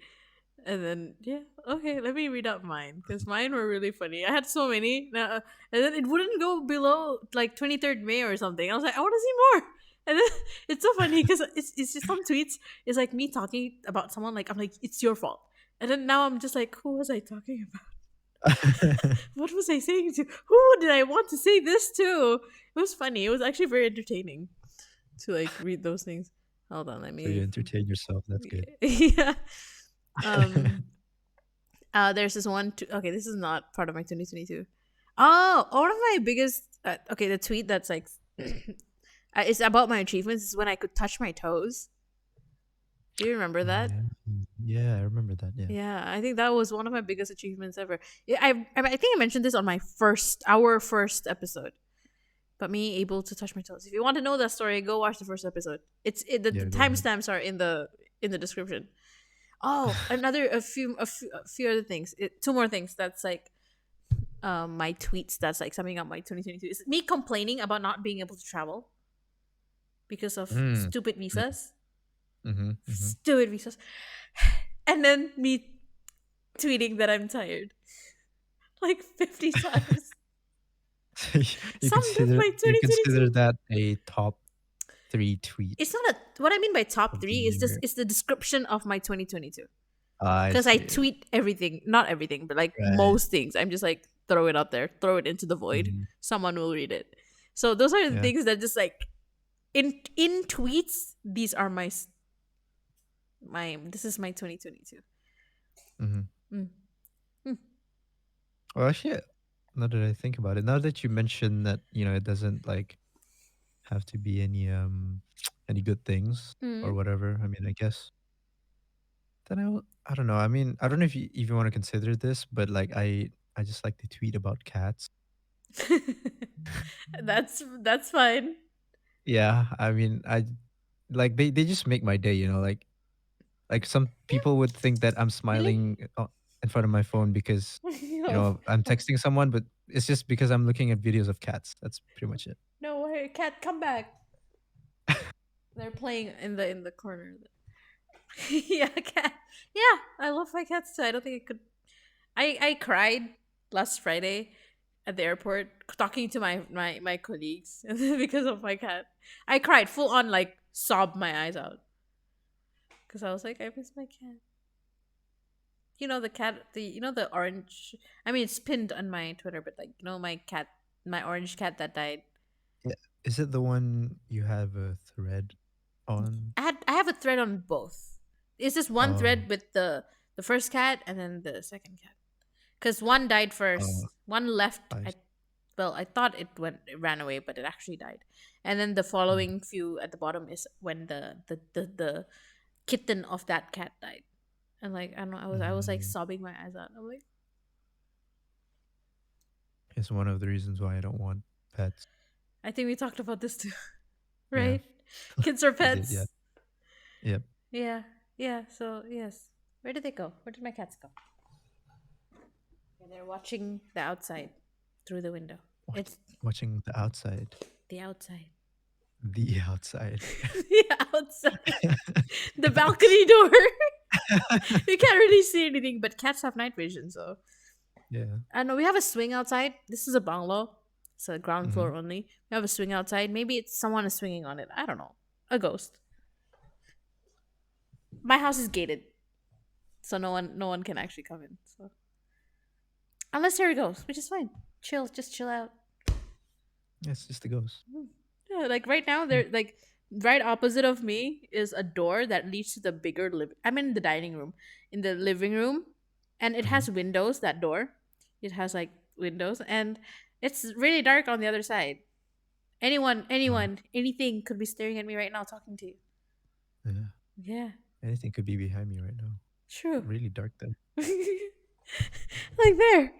S2: And then yeah, okay, let me read out mine because mine were really funny. I had so many, and then it wouldn't go below like 23rd May or something. I was like, I want to see more. And then it's so funny because it's just some tweets. It's like me talking about someone. Like I'm like, it's your fault. And then now I'm just like, who was I talking about? What was I saying to? Who did I want to say this to? It was funny. It was actually very entertaining to like read those things. Hold on, let
S1: So you
S2: me.
S1: entertain yourself. That's good.
S2: Yeah. Um. There's this one. Okay, this is not part of my 2022. Oh, one of my biggest. Okay, the tweet that's like, it's about my achievements. Is when I could touch my toes. Do you remember
S1: Oh
S2: that?
S1: yeah, yeah, I remember that. Yeah,
S2: Yeah, I think that was one of my biggest achievements ever. Yeah, I think I mentioned this on our first episode. But me able to touch my toes. If you want to know that story, go watch the first episode. The
S1: yeah. Go ahead.
S2: timestamps are in the description. Oh, a few other things. Two more things. That's like my tweets. That's like summing up my 2022. Is me complaining about not being able to travel because of
S1: Mm.
S2: stupid visas.
S1: Mm-hmm, mm-hmm.
S2: Stupid visas. And then me tweeting that I'm tired like 50 times.
S1: You
S2: Summed up
S1: consider
S2: my
S1: you consider
S2: 2022.
S1: that a top three tweet
S2: It's not a what I mean by top
S1: of the
S2: three is just
S1: year.
S2: it's the description of my 2022.
S1: I
S2: Because I
S1: see.
S2: tweet everything, not everything, but like
S1: Right.
S2: most things. I'm just like throw it out there, throw it into the void.
S1: Mhm.
S2: Someone will read it. So those are the
S1: Yeah.
S2: things that just like in tweets. These are my this is my 2022.
S1: Mhm.
S2: Mm. Mm.
S1: Well, actually, now that I think about it, now that you mentioned that, it doesn't like have to be any any good things or
S2: Mm.
S1: whatever. I mean, I guess then I don't know. I mean, I don't know if you even want to consider this, but like I just like to tweet about cats.
S2: That's fine.
S1: Yeah, I mean, I like they just make my day. Like some people would think that I'm
S2: Really?
S1: smiling in front of my phone because
S2: No.
S1: I'm texting someone, but It's just because I'm looking at videos of cats. That's pretty much it.
S2: No way, cat, come back. They're playing in the corner. Yeah, cat. Yeah, I love my cats too. I don't think I could. I cried last Friday at the airport talking to my colleagues because of my cat. I cried full on, like sobbed my eyes out because I was like, I miss my cat. You know the cat, the you know the orange. I mean, it's pinned on my Twitter, but like my cat, my orange cat that died.
S1: Yeah. Is it the one you have a thread on?
S2: I have a thread on both. It's just one
S1: Oh,
S2: thread with the first cat and then the second cat. Because one died
S1: oh,
S2: first, one left.
S1: I.
S2: I thought it ran away, but it actually died. And then the
S1: Mm,
S2: following few at the bottom is when the kitten of that cat died. And like I don't know, I was like
S1: mm,
S2: sobbing my eyes out. I'm like,
S1: it's one of the reasons why I don't want pets.
S2: I think we talked about this too,
S1: Yeah,
S2: right? Kids or
S1: we did. Yeah.
S2: pets?
S1: Yep.
S2: Yeah, yeah. So yes, where did they go? Where did my cats go? Yeah, they're watching the outside through the window.
S1: Watch,
S2: It's
S1: watching the outside.
S2: the outside.
S1: The outside.
S2: The outside. The balcony door. You can't really see anything, but cats have night vision, so
S1: Yeah.
S2: I know we have a swing outside. This is a bungalow, so ground
S1: Mm-hmm.
S2: floor only. We have a swing outside. Maybe it's someone is swinging on it. I don't know. A ghost. My house is gated, so no one can actually come in. So unless there it goes, which is fine. Chill, just chill out.
S1: Yeah, it's just a ghost.
S2: Yeah, like right now,
S1: Yeah.
S2: they're like right opposite of me is a door that leads to the bigger live. I'm in the dining room, in the living room, and it
S1: Mm-hmm.
S2: has windows. That door, it has like windows, and it's really dark on the other side.
S1: Oh,
S2: Anything could be staring at me right now, talking to you.
S1: yeah.
S2: Yeah,
S1: Anything could be behind me right now.
S2: true.
S1: Really dark there.
S2: Like there.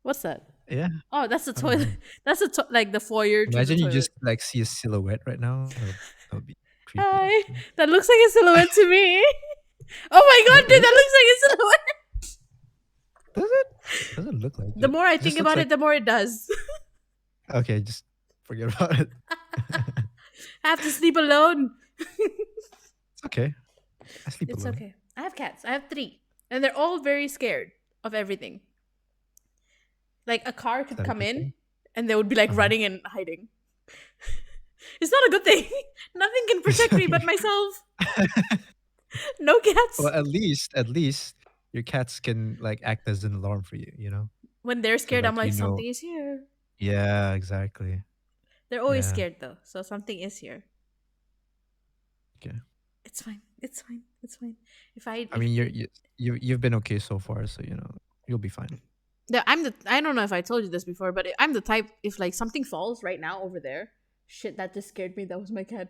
S2: What's that?
S1: Yeah.
S2: Oh, that's the
S1: I don't
S2: toilet.
S1: know.
S2: That's like the foyer to the
S1: Imagine you
S2: toilet.
S1: just like see a silhouette right now. That would be creepy
S2: Hi.
S1: actually.
S2: That looks like a silhouette to me. Oh my god, dude,
S1: Really?
S2: that looks like a silhouette.
S1: Does it? Doesn't look like
S2: The
S1: it.
S2: more I
S1: It
S2: think
S1: just looks
S2: about
S1: like
S2: it, the more it does.
S1: okay, just forget about it.
S2: I have to sleep alone.
S1: It's okay. I sleep
S2: It's
S1: alone.
S2: okay. I have cats. I have three. And they're all very scared of everything. Like a car
S1: Is
S2: could
S1: that a
S2: come
S1: good
S2: in
S1: thing?
S2: and they would be like
S1: Uh-huh.
S2: running and hiding. It's not a good thing. Nothing can protect me but myself. No
S1: Well,
S2: cats.
S1: at least your cats can like act as an alarm for you, you know?
S2: When they're
S1: So
S2: scared, I'm
S1: like
S2: like, something is here.
S1: yeah, exactly.
S2: They're always
S1: Yeah.
S2: scared though. So something is here.
S1: Okay.
S2: It's fine. It's fine. It's fine. If I
S1: I
S2: if
S1: mean, you've been okay so far, so you know you'll be fine.
S2: Yeah, I don't know if I told you this before, but I'm the type if like something falls right now over there, shit that just scared me. That was my cat.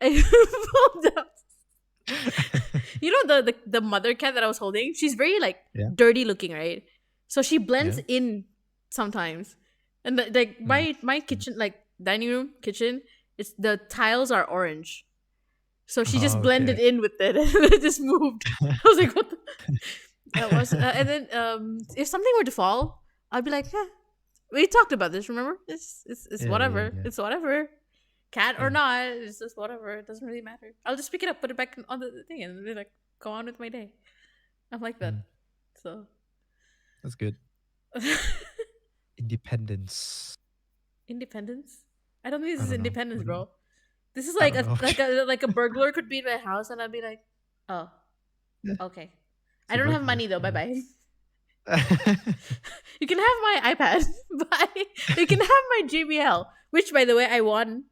S2: I fall down. You know the mother cat that I was holding? She's very like
S1: Yeah.
S2: dirty looking, right? So she blends
S1: Yeah.
S2: in sometimes. And like
S1: Mm.
S2: my kitchen like dining room kitchen, it's the tiles are orange. So she just
S1: Oh, okay.
S2: blended in with it and it just moved. I was like, what the that was and then if something were to fall, I'd be like, yeah. We talked about this, remember? It's
S1: Yeah, yeah,
S2: whatever.
S1: yeah,
S2: It's whatever. Cat or
S1: yeah.
S2: not, it's just whatever. It doesn't really matter. I'll just pick it up, put it back on the thing, and be like, go on with my day. I'm like that.
S1: Mm.
S2: So
S1: That's good. Independence.
S2: independence. I don't think
S1: I
S2: this is
S1: don't know.
S2: independence,
S1: What do you-
S2: bro. This is
S1: I
S2: like
S1: don't
S2: a
S1: know.
S2: like a burglar could be in my house, and I'd be like, oh,
S1: Yeah,
S2: okay.
S1: it's
S2: I
S1: a
S2: don't have
S1: burglar.
S2: money though. Bye
S1: Yeah.
S2: bye. You can have my iPad. Bye. You can have my JBL, which by the way I won.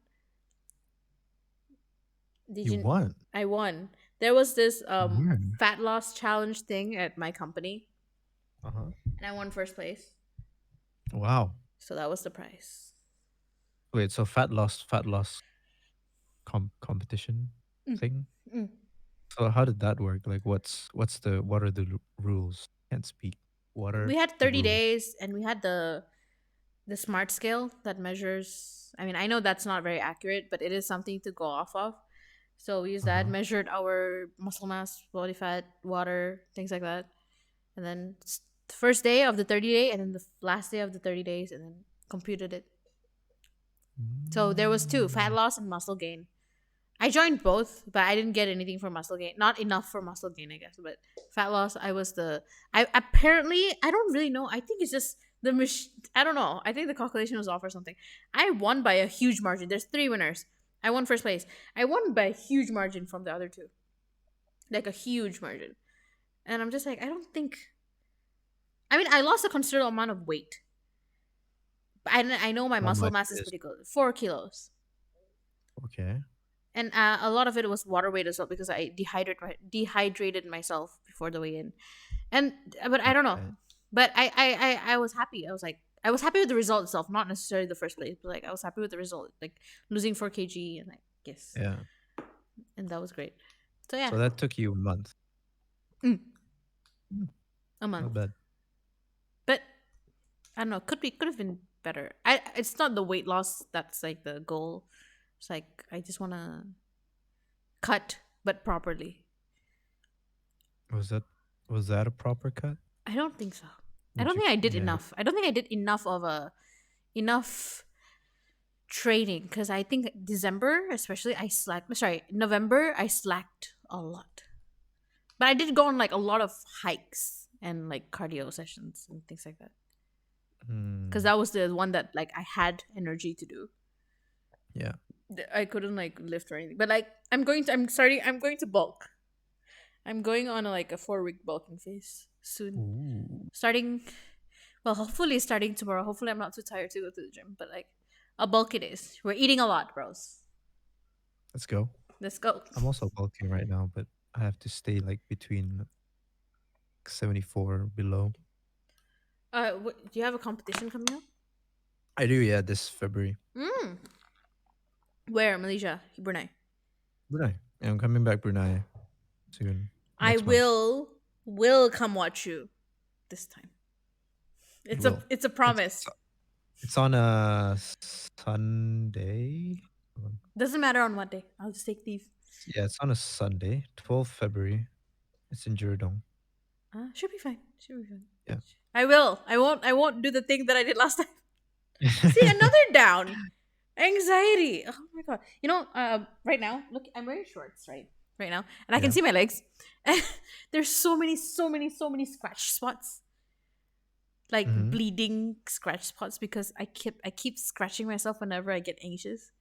S2: Did
S1: You
S2: you?
S1: won.
S2: I won. There was this
S1: Where?
S2: fat loss challenge thing at my company,
S1: Uh-huh.
S2: and I won first place.
S1: Wow.
S2: So that was the prize.
S1: Wait, so fat loss competition
S2: Mm,
S1: thing?
S2: mm.
S1: So how did that work? Like what are the rules? Can't speak. What
S2: We
S1: are
S2: had
S1: the
S2: 30
S1: rules?
S2: days, and we had the smart scale that measures. I mean, I know that's not very accurate, but it is something to go off of. So we used that,
S1: Uh-huh.
S2: measured our muscle mass, body fat, water, things like that, and then The first day of the 30 day, and then the last day of the 30 days, and then computed it. So there was two: fat
S1: Mm.
S2: loss and muscle gain. I joined both, but I didn't get anything for muscle gain. Not enough for muscle gain, I guess. But fat loss, I was the. I apparently, I don't really know. I think it's just the I don't know. I think the calculation was off or something. I won by a huge margin. There's three winners. I won first place. I won by a huge margin from the other two, like a huge margin. And I'm just like, I don't think. I mean, I lost a considerable amount of weight. But I know my
S1: How
S2: muscle
S1: much
S2: mass is
S1: is
S2: pretty good. 4 kilos.
S1: okay?
S2: And a lot of it was water weight as well because I dehydrated myself before the weigh in. And but I don't know.
S1: Right.
S2: But I was happy. I was happy with the result itself, not necessarily the first place, but like I was happy with the result, like losing 4 kg and like yes,
S1: Yeah.
S2: and that was great. So yeah,
S1: So that took you a month.
S2: mm,
S1: Mm,
S2: a
S1: not
S2: month.
S1: bad.
S2: But I don't know. Could have been better. It's not the weight loss that's like the goal. It's like I just wanna cut, but properly.
S1: Was that was that a proper cut?
S2: I don't think so. I
S1: Would
S2: don't
S1: you?
S2: think I did
S1: Yeah.
S2: enough. I don't think I did enough training because I think December, especially, I slacked. Sorry, November, I slacked a lot. But I did go on like a lot of hikes and like cardio sessions and things like that because
S1: Mm,
S2: that was the one that like I had energy to do.
S1: yeah.
S2: I couldn't like lift or anything, but like I'm going to bulk. I'm going on like a 4 week bulking phase soon.
S1: Ooh.
S2: Starting, well, hopefully starting tomorrow. Hopefully I'm not too tired to go to the gym, but like a bulk it is. We're eating a lot, bros.
S1: Let's go.
S2: Let's go.
S1: I'm also bulking right now, but I have to stay like between 74 below.
S2: Do you have a competition coming up?
S1: I do, yeah, this February.
S2: Mm. Where? Malaysia, Brunei.
S1: Brunei. Yeah, I'm coming back Brunei soon.
S2: I
S1: Next month.
S2: will come watch you this time.
S1: It
S2: It's a
S1: will.
S2: it's a
S1: It's
S2: promise.
S1: it's on a Sunday. Hold on.
S2: Doesn't matter on what day. I'll just take leave.
S1: Yeah, it's on a Sunday, 12th February. It's in Jurdong.
S2: Should be fine. Should be fine.
S1: Yeah.
S2: I will. I won't do the thing that I did last time. See, another down. Anxiety. Oh my god. You know, right now, look, I'm wearing shorts, right? Right now. And I can
S1: Yeah.
S2: see my legs. And there's so many scratch spots. Like
S1: Hmm.
S2: bleeding scratch spots because I keep scratching myself whenever I get anxious.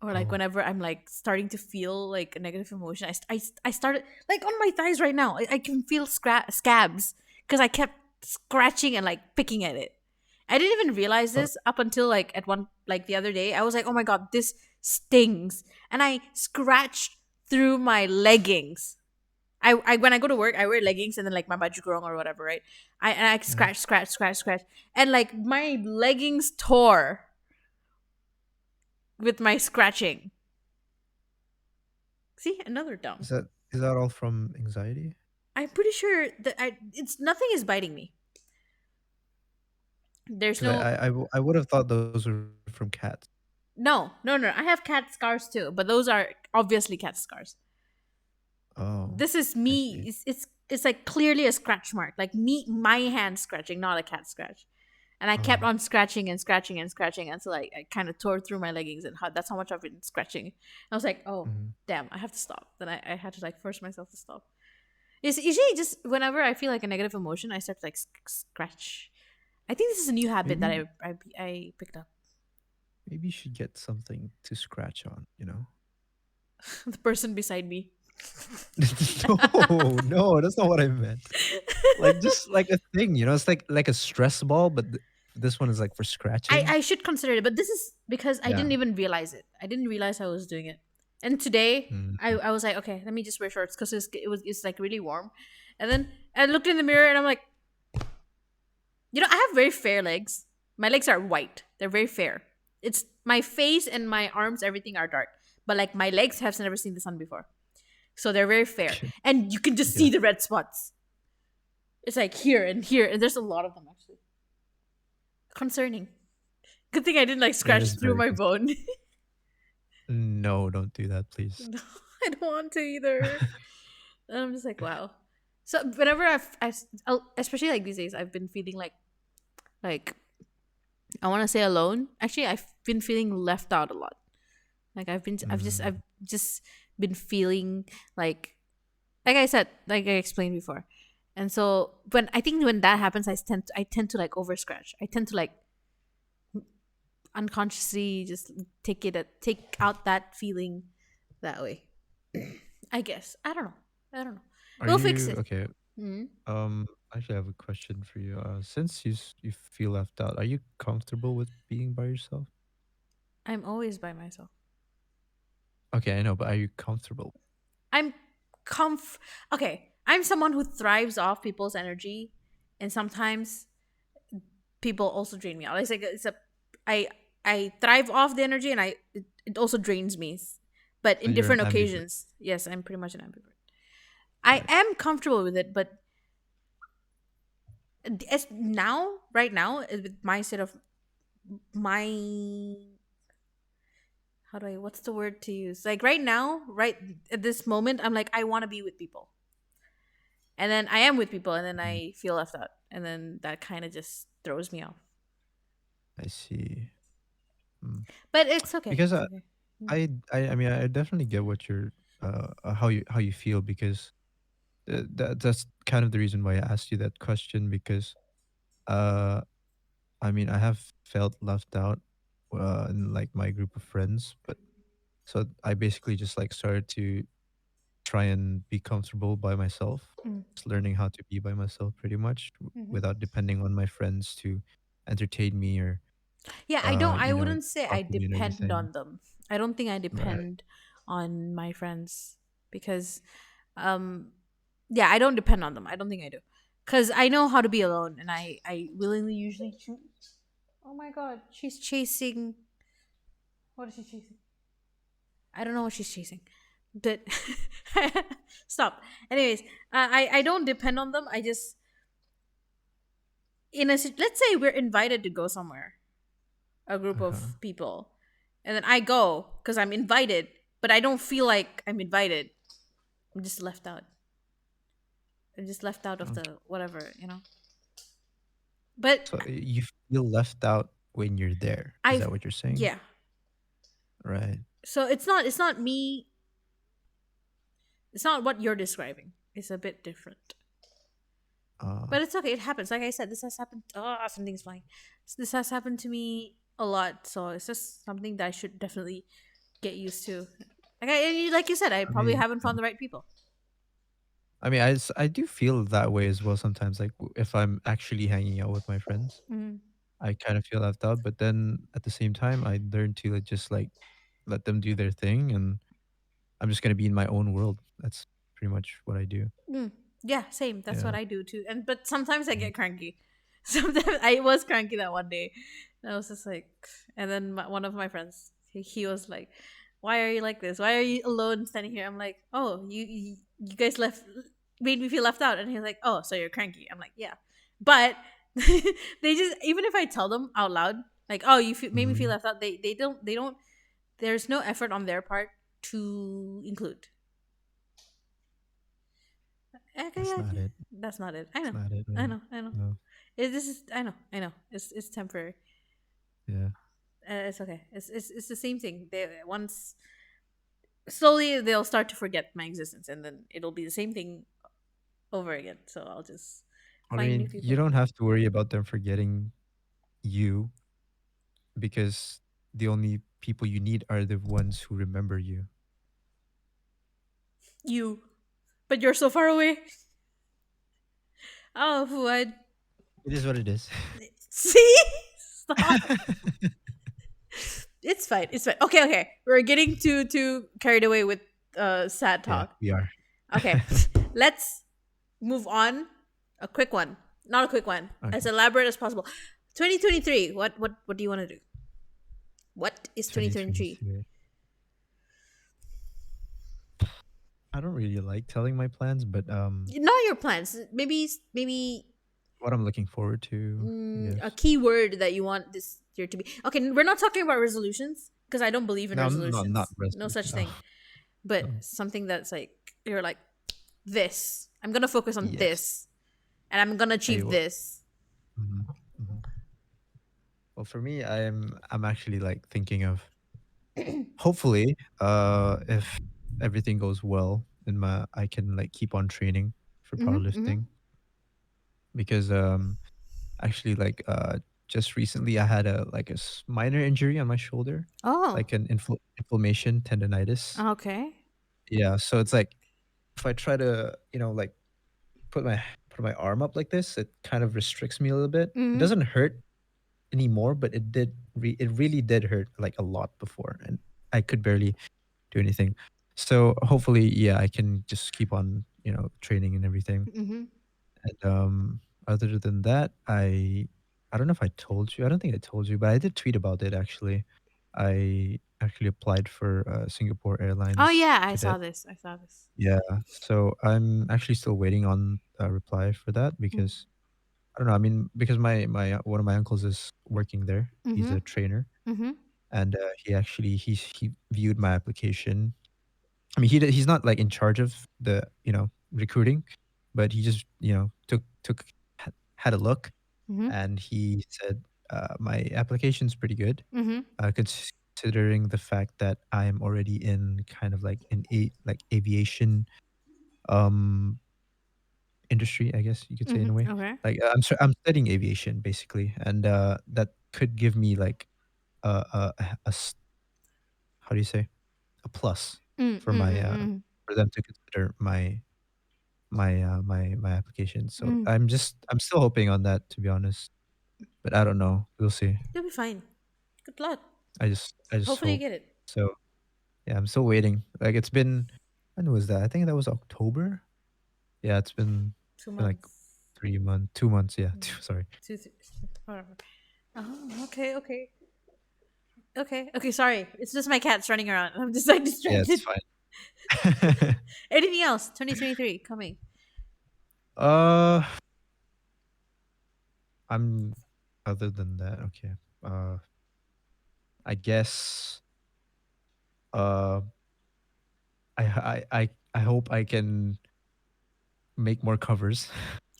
S2: Or like
S1: Oh.
S2: whenever I'm like starting to feel like a negative emotion. I started like on my thighs right now. I can feel scabs because I kept scratching and like picking at it. I didn't even realize
S1: So,
S2: this up until like at one like the other day. I was like, "Oh my god, this stings." And I scratched through my leggings. I when I go to work, I wear leggings and then like my baju kurung or whatever, right? I
S1: yeah.
S2: scratch, and like my leggings tore with my scratching. See, another down.
S1: Is that all from anxiety?
S2: I'm pretty sure that it's nothing is biting me. There's
S1: Because
S2: no
S1: I would have thought those were from cats.
S2: no. I have cat scars too, but those are obviously cat scars.
S1: Oh,
S2: This is
S1: I
S2: me.
S1: see.
S2: It's like clearly a scratch mark, like me, my hand scratching, not a cat scratch. And I kept
S1: Oh.
S2: on scratching and scratching and scratching until I kind of tore through my leggings, and that's how much I've been scratching. I was like, oh
S1: Mhm.
S2: damn, I have to stop. Then I had to like force myself to stop. It's usually just whenever I feel like a negative emotion, I start to like scratch. I think this is a new habit that
S1: Maybe
S2: I picked up.
S1: maybe you should get something to scratch on, you know?
S2: The person beside me.
S1: No, no, that's not what I meant. Like just like a thing, you know? It's like a stress ball, but this one is like for scratching.
S2: I should consider it, but this is because I
S1: Yeah.
S2: didn't even realize it. I didn't realize I was doing it. And today,
S1: Mm.
S2: I was like, okay, let me just wear shorts because it's like really warm. And then I looked in the mirror and I'm like, I have very fair legs. My legs are white. They're very fair. It's my face and my arms, everything are dark. But like my legs have never seen the sun before. So they're very fair. And you can just see
S1: Yeah.
S2: the red spots. It's like here, and there's a lot of them actually. Concerning. Good thing I didn't like
S1: That
S2: scratch
S1: is
S2: through
S1: very
S2: my bone.
S1: No, don't do that, please.
S2: No, I don't want to either. And I'm just like, wow. So whenever especially like these days, I've been feeling like I want to say alone. Actually, I've been feeling left out a lot. Like
S1: Mm,
S2: I've just been feeling like I said, like I explained before. And so when I think when that happens, I tend to like over scratch. I tend to like unconsciously just take out that feeling that way. I guess I don't know. I don't know.
S1: are
S2: We'll fix
S1: you
S2: it.
S1: okay?
S2: Mhm.
S1: Actually, I have a question for you. Since you feel left out, are you comfortable with being by yourself?
S2: I'm always by myself.
S1: Okay, I know, but are you comfortable?
S2: I'm comf. Okay, I'm someone who thrives off people's energy, and sometimes people also drain me out. It's like I I thrive off the energy, and it also drains me, but
S1: So
S2: in
S1: you're an
S2: different
S1: ambivert,
S2: occasions. Yes, I'm pretty much an ambivert. I
S1: right?
S2: am comfortable with it, but as now, right now, with my state of my how do I what's the word to use? Like right now, right at this moment, I'm like I want to be with people, and then I am with people, and then
S1: Mm,
S2: I feel left out, and then that kind of just throws me off.
S1: I see. Mm.
S2: But it's okay.
S1: Because
S2: It's okay. Mm.
S1: I mean, I definitely get what you're how you feel because that's kind of the reason why I asked you that question because uh I mean, I have felt left out in like my group of friends, but so I basically just like started to try and be comfortable by myself,
S2: Mm.
S1: just learning how to be by myself pretty much
S2: Mhm.
S1: without depending on my friends to entertain me or
S2: Yeah, I don't. I
S1: you know,
S2: wouldn't say I
S1: talk to me and
S2: depend
S1: everything.
S2: on them. I don't think I
S1: Right.
S2: depend on my friends because, um, yeah, I don't depend on them. I don't think I do, because I know how to be alone, and I willingly usually choose. Oh my god, she's chasing. What is she chasing? I don't know what she's chasing, but stop. Anyways, I don't depend on them. I just let's say we're invited to go somewhere, a group
S1: Uh-huh.
S2: of people, and then I go because I'm invited, but I don't feel like I'm invited. I'm just left out. I'm just left out of
S1: Okay.
S2: the whatever. But
S1: So you feel left out when you're there. Is
S2: I,
S1: that what you're saying?
S2: yeah.
S1: Right.
S2: So it's not me. It's not what you're describing. It's a bit different.
S1: Uh,
S2: But it's okay. It happens. Like I said, this has happened. Oh, something's flying. This has happened to me a lot. So it's just something that I should definitely get used to. Like you said, I
S1: I
S2: probably
S1: mean,
S2: haven't found the right people.
S1: I mean, I do feel that way as well sometimes. Like if I'm actually hanging out with my friends,
S2: Mm.
S1: I kind of feel left out. But then at the same time, I learn to just like let them do their thing, and I'm just gonna be in my own world. That's pretty much what I do.
S2: Mm. Yeah, same. That's what
S1: Yeah.
S2: I do too. And but sometimes I
S1: Mm.
S2: get cranky. Sometimes I was cranky that one day. And I was just like, and then one of my friends, he was like, "Why are you like this? Why are you alone standing here?" I'm like, "Oh, you guys made me feel left out." And he's like, "Oh, so you're cranky?" I'm like, "Yeah," but they just even if I tell them out loud, like, "Oh, made me feel
S1: Mhm.
S2: left out," they don't. There's no effort on their part to include. Okay,
S1: That's
S2: yeah,
S1: not
S2: okay.
S1: it.
S2: That's not it. I
S1: That's
S2: know.
S1: not it,
S2: I
S1: right?
S2: know. I know.
S1: No.
S2: This is. I know. I know. It's temporary.
S1: Yeah.
S2: It's okay. It's the same thing. They once slowly they'll start to forget my existence, and then it'll be the same thing over again. So I'll just
S1: I
S2: find new
S1: mean, you
S2: people.
S1: don't have to worry about them forgetting you because the only people you need are the ones who remember you.
S2: You, but you're so far away. Oh, Fuad.
S1: It is what it is.
S2: See, stop. It's fine. It's fine. Okay, okay. We're getting too carried away with sad
S1: Yeah,
S2: talk.
S1: we are.
S2: Okay, let's move on. A quick one, not a quick one, as
S1: Okay.
S2: elaborate as possible. 2023. What do you want to do? What is 2023?
S1: 2023. I don't really like telling my plans, but
S2: Not your plans. Maybe
S1: what I'm looking forward to, I
S2: a
S1: guess.
S2: key word that you want this year to be. Okay, we're not talking about resolutions because I don't believe in
S1: No, not
S2: resolutions. No
S1: resolution.
S2: such
S1: No,
S2: thing. But
S1: no.
S2: something that's like you're like this. I'm gonna focus on
S1: Yes.
S2: this, and I'm gonna
S1: I
S2: achieve
S1: will.
S2: this.
S1: Mhm, mhm. Well, for me, I'm actually like thinking of hopefully, if everything goes well, then my I can like keep on training for
S2: Mm-hmm, mm-hmm.
S1: powerlifting because actually just recently I had a like a minor injury on my shoulder,
S2: Oh,
S1: like an inflammation tendonitis.
S2: okay.
S1: Yeah, so it's like if I try to like put my put my arm up like this, it kind of restricts me a little bit. It
S2: Mm-hmm,
S1: doesn't hurt anymore, but it really did hurt like a lot before, and I could barely do anything. So hopefully, yeah, I can just keep on, training and everything.
S2: mm-hmm.
S1: And other than that, I don't know if I told you. I don't think I told you, but I did tweet about it actually. I actually applied for Singapore
S2: Oh
S1: Airlines
S2: yeah, I
S1: cadet.
S2: saw this. I saw this.
S1: Yeah, so I'm actually still waiting on a reply for that because I don't know. I mean, because my one of my uncles is working there. He's
S2: Mm-hmm,
S1: a trainer,
S2: mm-hmm,
S1: and he viewed my application. I mean, he's not like in charge of the recruiting, but he just had a look,
S2: mm-hmm,
S1: and he said my application's pretty good,
S2: mm-hmm,
S1: considering the fact that I'm already in kind of like an aviation um industry, I guess you could say in a way.
S2: mm-hmm. Okay.
S1: Like I'm studying aviation basically, and that could give me like how do you say, a plus for my
S2: Mm-hmm,
S1: for them to consider my application. So
S2: mm.
S1: I'm still hoping on that, to be honest, but I don't know. We'll see.
S2: You'll be fine. Good luck.
S1: I just
S2: Hopefully you
S1: hope.
S2: get it.
S1: So yeah, I'm still waiting. Like it's been, when was that? I think that was October. Yeah,
S2: Two
S1: it's been like
S2: months.
S1: 3 months, 2 months. Yeah,
S2: Mm.
S1: sorry.
S2: Two, three, whatever. Oh, okay, okay. Okay, okay, sorry. It's just my cats running around. I'm just like
S1: Yeah,
S2: distracted.
S1: it's fine.
S2: Anything else? 2023 coming.
S1: uh, I'm other than that. Okay. Uh, I guess. Uh, I hope I can make more covers.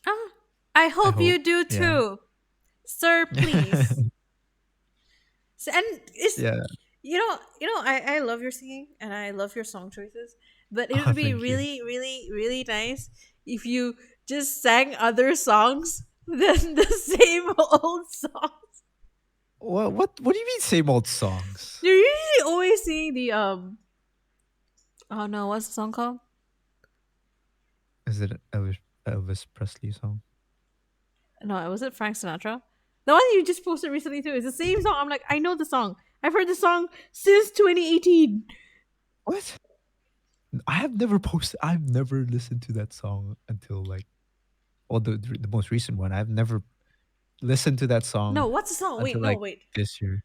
S2: Oh, I
S1: I
S2: hope
S1: hope.
S2: you do
S1: Yeah.
S2: too. Sir, please. And it's
S1: Yeah.
S2: I love your singing and I love your song choices, but it
S1: Oh,
S2: would be
S1: thank you.
S2: really, really, really nice if you just sang other songs than the same old songs.
S1: What do you mean same old songs?
S2: You're usually always singing the oh no, what's the song called?
S1: Is it an Elvis Presley song?
S2: No, was it Frank Sinatra? The one you just posted recently too. It's the same song. I'm like, I know the song. I've heard the song since 2018.
S1: What? I've never listened to that song until like, well, the most recent one. I've never listened to that
S2: No,
S1: song
S2: what's the song? Wait,
S1: until
S2: no,
S1: like
S2: wait.
S1: this year.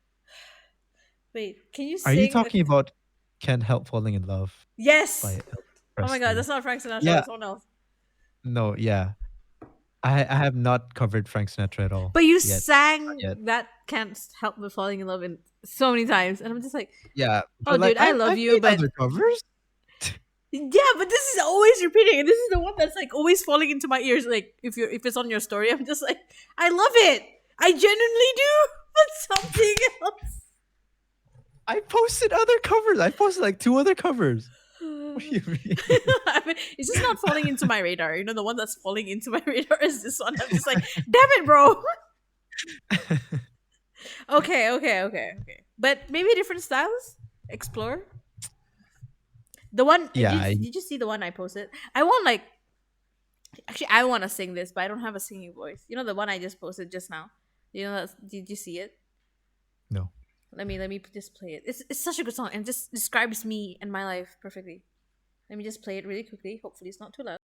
S2: Wait. Can you
S1: Are you
S2: sing a
S1: talking about Can't Help Falling in Love by
S2: Yes.
S1: Elvis
S2: Oh my god,
S1: Presley?
S2: that's not Frank Sinatra,
S1: Yeah,
S2: that's someone else.
S1: no, yeah. I have not covered Frank Sinatra at all
S2: But you
S1: yet. Not
S2: sang
S1: yet.
S2: that can't help but falling in love in so many times. And I'm just like,
S1: Yeah,
S2: oh
S1: but like
S2: dude, I love
S1: I've
S2: you,
S1: made
S2: but
S1: other covers.
S2: yeah, but this is always repeating, and this is the one that's like always falling into my ears. Like if it's on your story, I'm just like, I love it. I genuinely do, but something else.
S1: I posted other covers. I posted like 2 other covers. What do you mean?
S2: I mean, it's just not falling into my radar. You know, the one that's falling into my radar is this one. I'm just like, damn it, bro. Okay, okay, okay, okay. But maybe different styles. Explore. The one
S1: Yeah,
S2: did you see the one I posted? I want like actually I want to sing this, but I don't have a singing voice. You know the one I just posted just now. You know that? Did you see it?
S1: no.
S2: Let me just play it. It's such a good song and just describes me and my life perfectly. Let me just play it really quickly. Hopefully it's not too loud.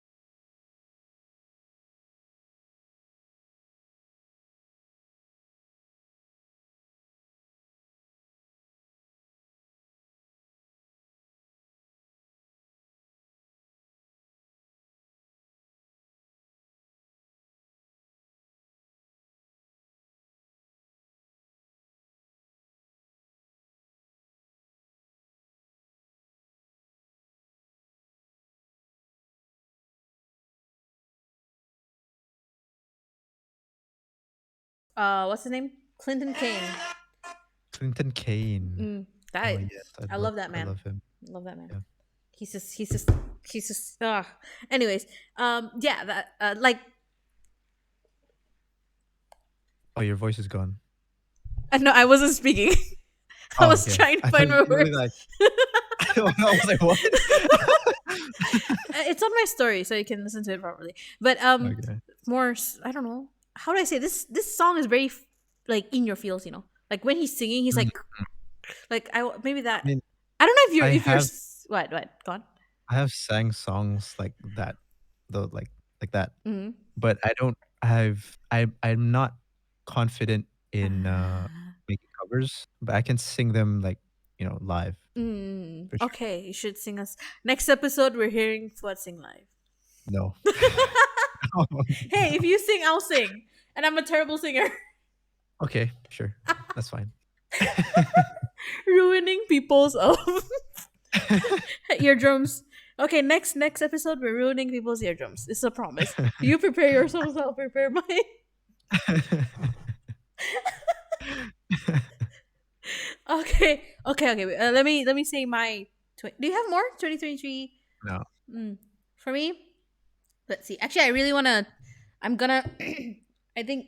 S2: What's his name? Clinton Kane.
S1: Clinton Kane.
S2: Mm,
S1: Oh
S2: that
S1: yes,
S2: I love that
S1: I
S2: man.
S1: love him.
S2: Love that man.
S1: Yeah.
S2: He's just anyways, yeah, that like
S1: Oh, your voice is gone.
S2: no, I wasn't speaking. I
S1: Oh,
S2: was
S1: okay.
S2: trying to
S1: I thought
S2: find
S1: you
S2: my
S1: were
S2: words.
S1: like. I was like, what?
S2: It's on my story, so you can listen to it properly. But
S1: Okay.
S2: I don't know how do I say this. This song is very like in your feels, you know. Like when he's singing, he's
S1: Mm,
S2: like I maybe
S1: I
S2: that.
S1: mean,
S2: I don't know if you're
S1: I
S2: if you're
S1: have
S2: what gone.
S1: I have sang songs like that, though, like that,
S2: Mm-hmm.
S1: but I don't have. I'm not confident in
S2: Uh,
S1: making covers, but I can sing them like live for sure.
S2: okay, you should sing us next episode. We're hearing Fuad sing live.
S1: No.
S2: Hey, if you sing, I'll sing, and I'm a terrible singer.
S1: Okay, sure, that's fine.
S2: Ruining people's eardrums. Okay, next episode we're ruining people's eardrums. It's a promise. You prepare yourselves, I'll prepare mine. Okay. Let me say my. Do you have more 2023?
S1: No.
S2: Mm. For me, let's see. Actually, I really wanna. I'm gonna. I think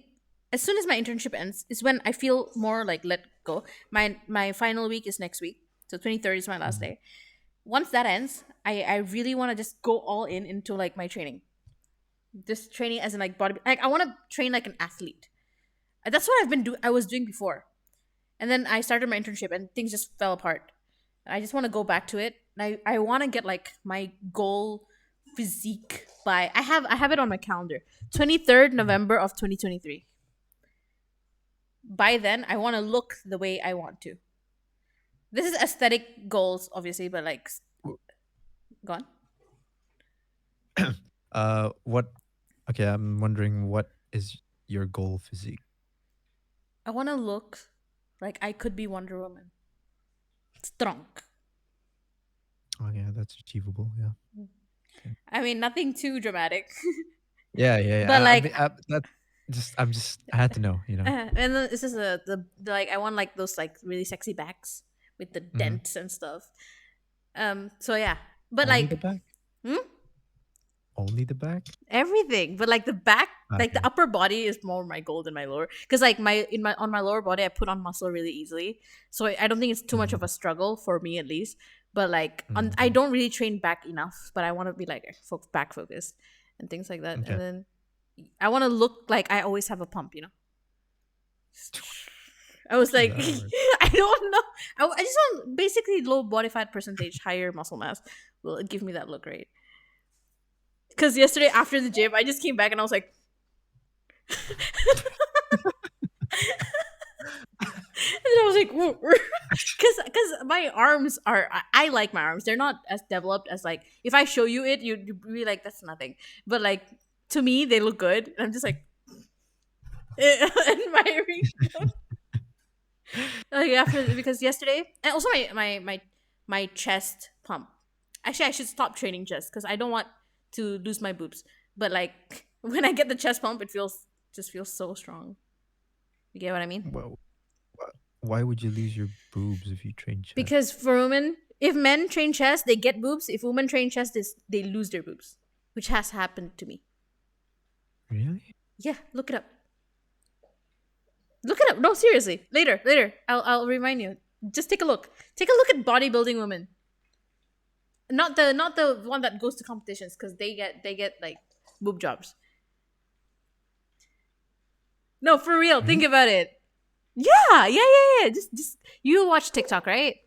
S2: as soon as my internship ends is when I feel more like let go. My final week is next week, so 23rd is my last
S1: Mhm.
S2: day. Once that ends, I really want to just go all in into like my training. Just training as in like body. Like I want to train like an athlete. That's what I was doing before, and then I started my internship, and things just fell apart. I just want to go back to it. I want to get like my goal physique by I have it on my calendar. 23rd November of 2023. By then, I want to look the way I want to. This is aesthetic goals, obviously, but like gone.
S1: What? Okay, I'm wondering what is your goal physique?
S2: I want to look like I could be Wonder Woman. Strong.
S1: Oh yeah, that's achievable. Yeah. Okay.
S2: I mean, nothing too dramatic,
S1: Yeah, yeah,
S2: but
S1: yeah. I
S2: like,
S1: mean, I had to know.
S2: and then this is the like I want like those like really sexy backs with the
S1: Hmm.
S2: dents and stuff. So yeah, but
S1: Only the
S2: like,
S1: back.
S2: hmm?
S1: Only the back.
S2: Everything, but like the back, like the
S1: Okay.
S2: upper body is more my goal than my lower. Because like my lower body, I put on muscle really easily, so I don't think it's too much
S1: Mm-hmm.
S2: of a struggle for me at least. But like I
S1: Mm-hmm.
S2: don't really train back enough, but I want to be like back focused and things like that. And
S1: Okay.
S2: then I want to look like I always have a pump, you know. I
S1: How
S2: was
S1: does
S2: like,
S1: that work?
S2: I don't know. I just want basically low body fat percentage, higher muscle mass will give me that look, right? Because yesterday after the gym, I just came back and I was like, and I was like, because my arms are, I like my arms. They're not as developed as like if I show you it, you'd be like that's nothing. But like to me, they look good, and I'm just like admiring like after because yesterday and also my chest pump. Actually, I should stop training chest because I don't want to lose my boobs. But like when I get the chest pump, it feels so strong. You get what I mean?
S1: Well, why would you lose your boobs if you train chest?
S2: Because for women, if men train chest, they get boobs. If women train chest, they lose their boobs, which has happened to me.
S1: Really?
S2: Yeah, look it up. Look it up. No, seriously. Later. I'll remind you. Just take a look. Take a look at bodybuilding women. Not the one that goes to competitions because they get like boob jobs. No, for real. Think
S1: Really?
S2: about it. Yeah. Just you watch TikTok, right?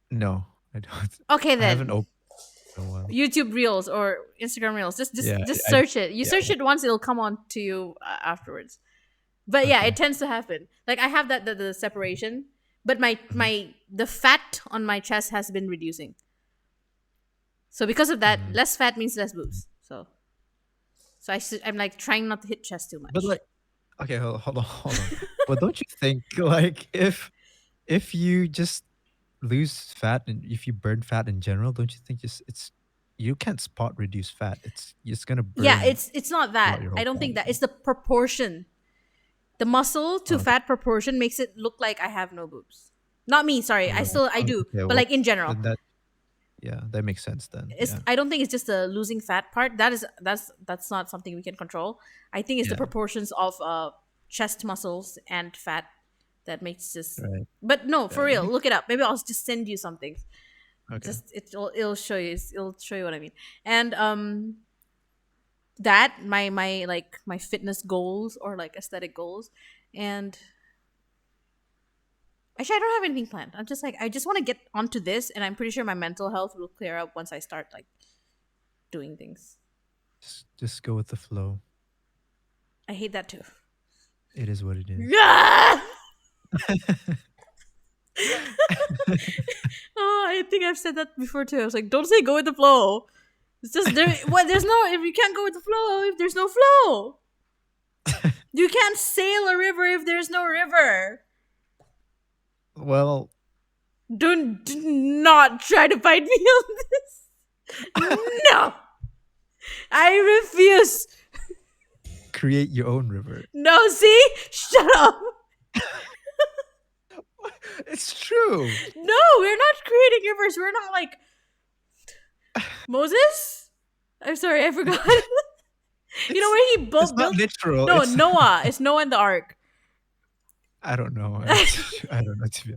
S1: No, I don't.
S2: Okay,
S1: I haven't
S2: then
S1: opened it in a while.
S2: YouTube Reels or Instagram Reels. Just just
S1: Yeah,
S2: just
S1: I
S2: search it. You
S1: yeah.
S2: search it once, it'll come on to you afterwards. But yeah, it
S1: Okay.
S2: tends to happen. Like I have the separation, but my the fat on my chest has been reducing. So because of that,
S1: Mm-hmm.
S2: less fat means less boobs. So I'm like trying not to hit chest too
S1: But
S2: much.
S1: like, okay, hold on. But don't you think like if you just lose fat and if you burn fat in general, don't you think it's you can't spot reduce fat. It's gonna
S2: Yeah,
S1: burn
S2: it's not
S1: throughout
S2: that.
S1: your
S2: I
S1: whole
S2: don't think
S1: body.
S2: that. It's the proportion. The muscle to
S1: Oh,
S2: fat proportion makes it look like I have no boobs. Not me, sorry. I do,
S1: okay.
S2: but
S1: Well,
S2: like in general.
S1: that yeah, that makes sense then.
S2: It's
S1: Yeah,
S2: I don't think it's just the losing fat part. That's not something we can control. I think it's the
S1: yeah,
S2: proportions of chest muscles and fat that makes this.
S1: right.
S2: But no, for
S1: Yeah,
S2: real, look it up. Maybe I'll just send you something.
S1: okay.
S2: Just it'll show you, it'll show you what I mean. And that my like my fitness goals or like aesthetic goals, and actually I don't have anything planned. I'm just like I just want to get onto this, and I'm pretty sure my mental health will clear up once I start like doing things.
S1: Just go with the flow.
S2: I hate that too.
S1: It is what it is.
S2: Yeah. Oh, I think I've said that before too. I was like, don't say go with the flow. It's just there. What? There's no. If you can't go with the flow, if there's no flow, you can't sail a river if there's no river.
S1: Well,
S2: Do not try to fight me on this. No, I refuse.
S1: create your own river.
S2: No, see, shut up.
S1: It's true.
S2: No, we're not creating rivers. We're not like Moses. I'm sorry, I forgot. You know
S1: It's
S2: where he
S1: it's not
S2: built?
S1: literal.
S2: No,
S1: It's
S2: Noah. It's Noah and the ark.
S1: I don't know. I don't know. To be,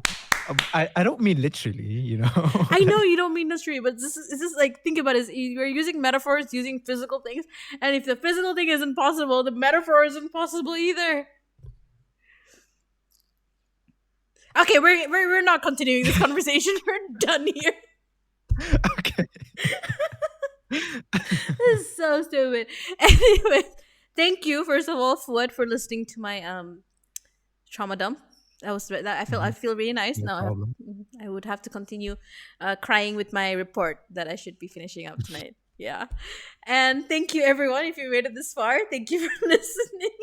S1: I don't mean literally. You know.
S2: I know you don't mean mystery, but this is like think about it. You're using metaphors, using physical things, and if the physical thing isn't possible, the metaphor isn't possible either. Okay, we're not continuing this conversation. We're done here.
S1: Okay.
S2: This is so stupid. Anyway, thank you first of all, Fuad, for listening to my trauma dump. That was that I
S1: Mhm.
S2: feel really nice.
S1: No
S2: Now
S1: problem.
S2: I would have to continue crying with my report that I should be finishing up tonight. Yeah. And thank you everyone if you made it this far. Thank you for listening.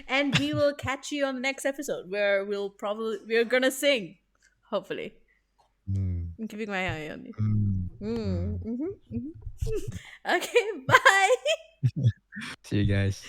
S2: And we will catch you on the next episode where we're gonna sing. Hopefully.
S1: Mm,
S2: I'm keeping my eye on you.
S1: mm,
S2: Mm,
S1: mm.
S2: mhm, mhm. Okay, bye.
S1: See you guys.